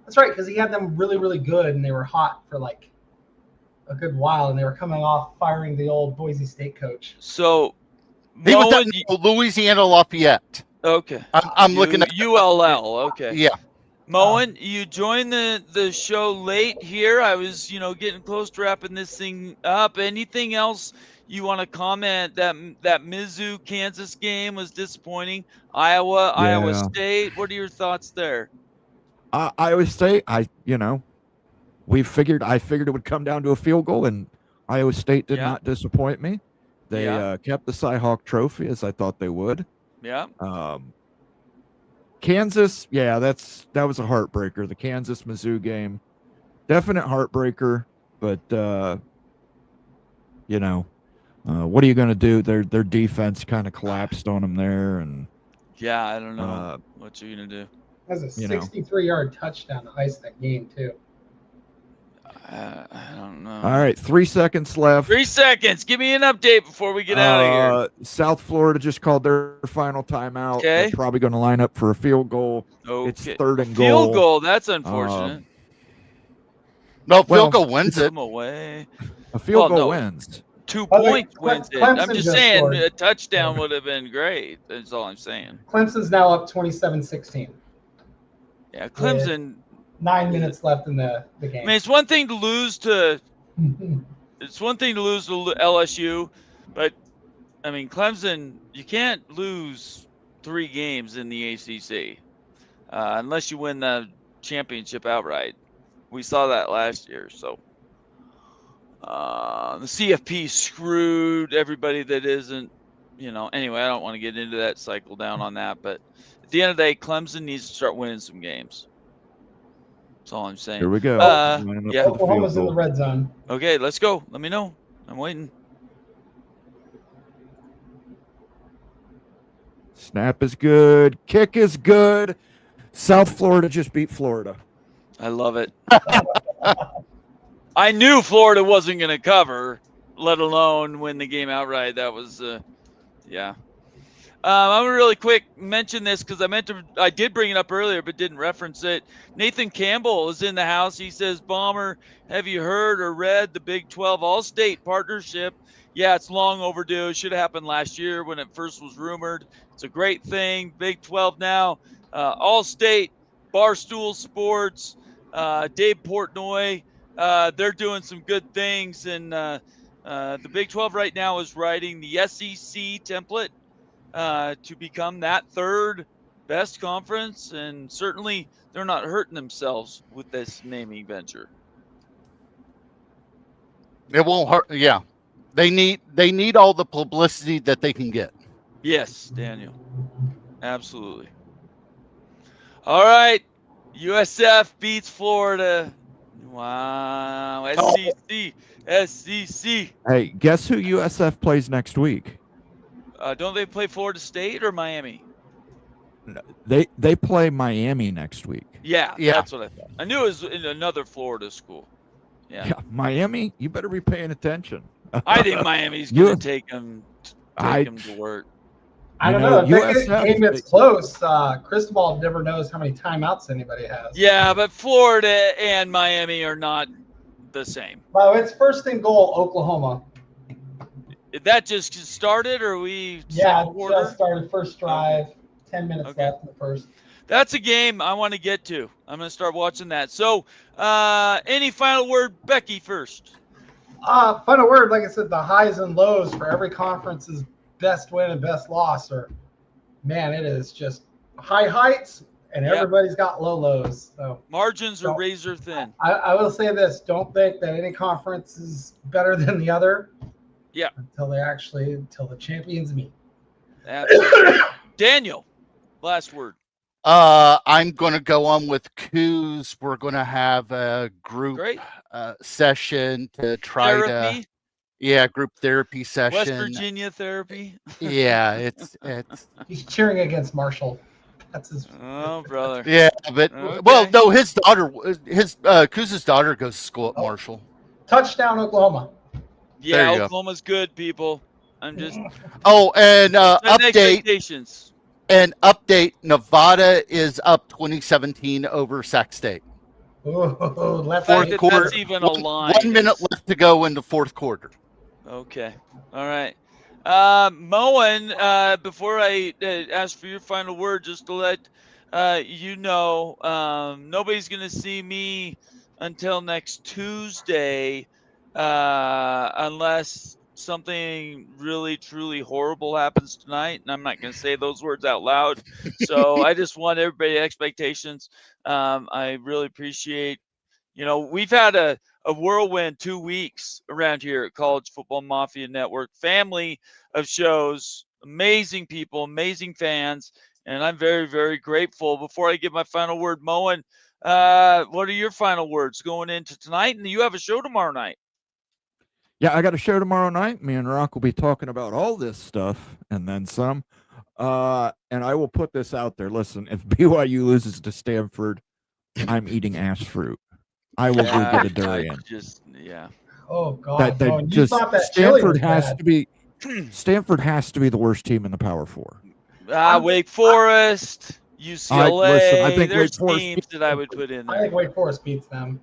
That's right, because he had them really, really good, and they were hot for like a good while, and they were coming off firing the old Boise State coach. So, He was Moen, at Louisiana Lafayette. okay. I'm looking at ULL. Okay. Yeah. Moen, you joined the show late here. I was, getting close to wrapping this thing up. Anything else you want to comment? That Mizzou Kansas game was disappointing. Iowa State. What are your thoughts there? Iowa State, I figured it would come down to a field goal, and Iowa State did not disappoint me. They kept the Cy-Hawk Trophy, as I thought they would. Yeah. Kansas, that was a heartbreaker. The Kansas-Mizzou game, definite heartbreaker. But what are you going to do? Their defense kind of collapsed on them there, and I don't know what you're going to do. That was a 63-yard touchdown to ice that game too. I don't know. All right, 3 seconds left. 3 seconds. Give me an update before we get out of here. South Florida just called their final timeout. Okay. They're probably going to line up for a field goal. Okay. It's 3rd and goal. Field goal. That's unfortunate. No, field goal wins it. Away. A field goal wins. 2 points wins it. I'm just saying scored. a touchdown would have been great. That's all I'm saying. Clemson's now up 27-16. Yeah, Clemson. 9 minutes left in the game. I mean, it's one thing to lose to LSU, but I mean, Clemson, you can't lose 3 games in the ACC unless you win the championship outright. We saw that last year. So the CFP screwed everybody that isn't, anyway, I don't want to get into that cycle down on that, but at the end of the day, Clemson needs to start winning some games. That's all I'm saying. Here we go. Oklahoma's in the red zone. Okay, let's go. Let me know. I'm waiting. Snap is good. Kick is good. South Florida just beat Florida. I love it. I knew Florida wasn't going to cover, let alone win the game outright. That was, I'm going to really quick mention this because I did bring it up earlier but didn't reference it. Nathan Campbell is in the house. He says, Bomber, have you heard or read the Big 12 All-State partnership? Yeah, it's long overdue. It should have happened last year when it first was rumored. It's a great thing. Big 12 now. All-State, Barstool Sports, Dave Portnoy. They're doing some good things. And the Big 12 right now is writing the SEC template to become that 3rd best conference, and certainly they're not hurting themselves with this naming venture. It won't hurt. Yeah, they need all the publicity that they can get. Yes, Daniel, absolutely. All right, USF beats Florida. Wow, SEC. Hey, guess who USF plays next week? Don't they play Florida State or Miami? They play Miami next week. Yeah, that's what I thought. I knew it was in another Florida school. Yeah, Miami, you better be paying attention. I think Miami's going to take them to work. I don't know. If the game gets close, Cristobal never knows how many timeouts anybody has. Yeah, but Florida and Miami are not the same. Well, it's 1st and goal, Oklahoma. That just started, or we? Yeah, it just started. First drive, 10 minutes left in the first. That's a game I want to get to. I'm going to start watching that. So, any final word, Becky, first? Final word, like I said, the highs and lows for every conference's best win and best loss it is just high heights, and everybody's got low lows. So margins are razor thin. I will say this: don't think that any conference is better than the other. Yeah. Until the champions meet. Absolutely. Daniel, last word. I'm going to go on with Coos. We're going to have a group session to try therapy. Group therapy session. West Virginia therapy. Yeah, it's. He's cheering against Marshall. That's his. Oh, brother. Yeah, but no, his daughter, Coos' daughter goes to school at Marshall. Touchdown, Oklahoma. Yeah, Oklahoma's good, people. I'm just. Oh, and expectations. Update: Nevada is up 2017 over Sac State. Oh, fourth quarter. That's even a line. 1 minute left to go in the 4th quarter. Okay. All right. Moen, before I ask for your final word, just to let you know, nobody's going to see me until next Tuesday unless something really, truly horrible happens tonight. And I'm not going to say those words out loud. So I just want everybody expectations. I really appreciate, we've had a whirlwind 2 weeks around here at College Football Mafia Network. Family of shows, amazing people, amazing fans, and I'm very, very grateful. Before I give my final word, Moen, what are your final words going into tonight? And you have a show tomorrow night. Yeah, I got a show tomorrow night. Me and Rock will be talking about all this stuff and then some. And I will put this out there. Listen, if BYU loses to Stanford, I'm eating ash fruit. I will go get a durian. Oh God! You thought that Stanford has to be. Stanford has to be the worst team in the Power Four. Wake Forest, UCLA. I think there's Wake Forest teams that I would put in there. I think Wake Forest beats them.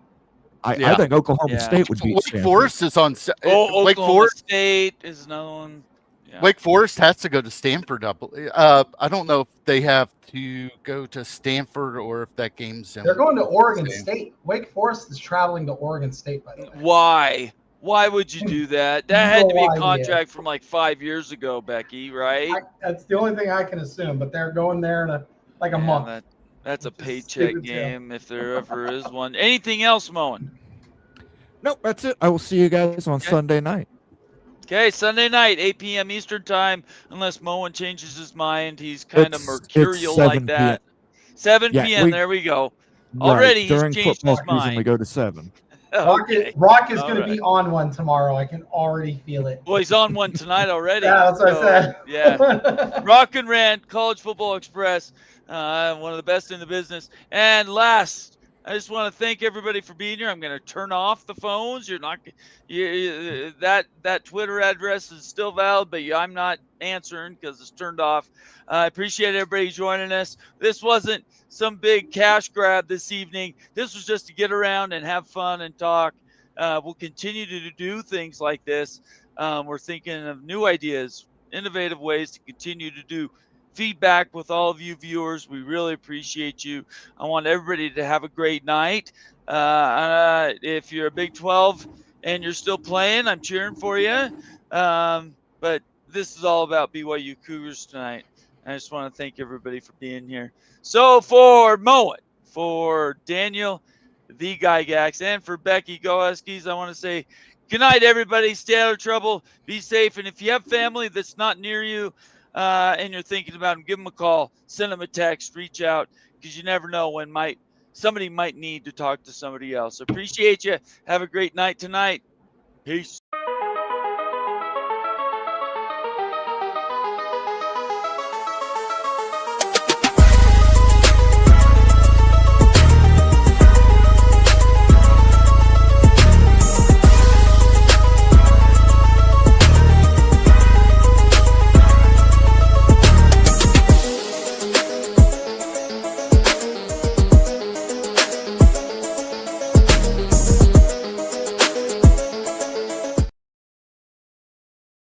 I think Oklahoma State would beat Wake Stanford. Forest is on. Oklahoma State is another one. Yeah. Wake Forest has to go to Stanford. I don't know if they have to go to Stanford or if that game's in. They're going to Oregon State. Wake Forest is traveling to Oregon State, by the way. Why? Why would you do that? That had to be a contract from like 5 years ago, Becky, right? That's the only thing I can assume. But they're going there in a month. That's a paycheck game if there ever is one. Anything else, Moen? Nope, that's it. I will see you guys on Sunday night. Okay, Sunday night, 8 p.m. Eastern time, unless Moen changes his mind. He's kind of mercurial like that. 7 p.m., there we go. Already during he's changed football his mind. season, we go to 7. Rock is going to be on one tomorrow. I can already feel it. Well, he's on one tonight already. Yeah, that's what I said. Yeah. Rock and Rant, College Football Express, one of the best in the business. And last, I just want to thank everybody for being here. I'm going to turn off the phones. You're not that Twitter address is still valid, but I'm not answering because it's turned off. I appreciate everybody joining us. This wasn't some big cash grab this evening. This was just to get around and have fun and talk. We'll continue to do things like this. We're thinking of new ideas, innovative ways to continue to do feedback with all of you viewers. We really appreciate you. I want everybody to have a great night. If you're a Big 12 and you're still playing, I'm cheering for you. But this is all about BYU Cougars tonight. I just want to thank everybody for being here. So for Moen, for Daniel, the Gygax, and for Becky, Go Huskies, I want to say good night, everybody. Stay out of trouble. Be safe. And if you have family that's not near you, and you're thinking about them, give them a call, send them a text, reach out, because you never know when somebody might need to talk to somebody else. Appreciate you. Have a great night tonight. Peace.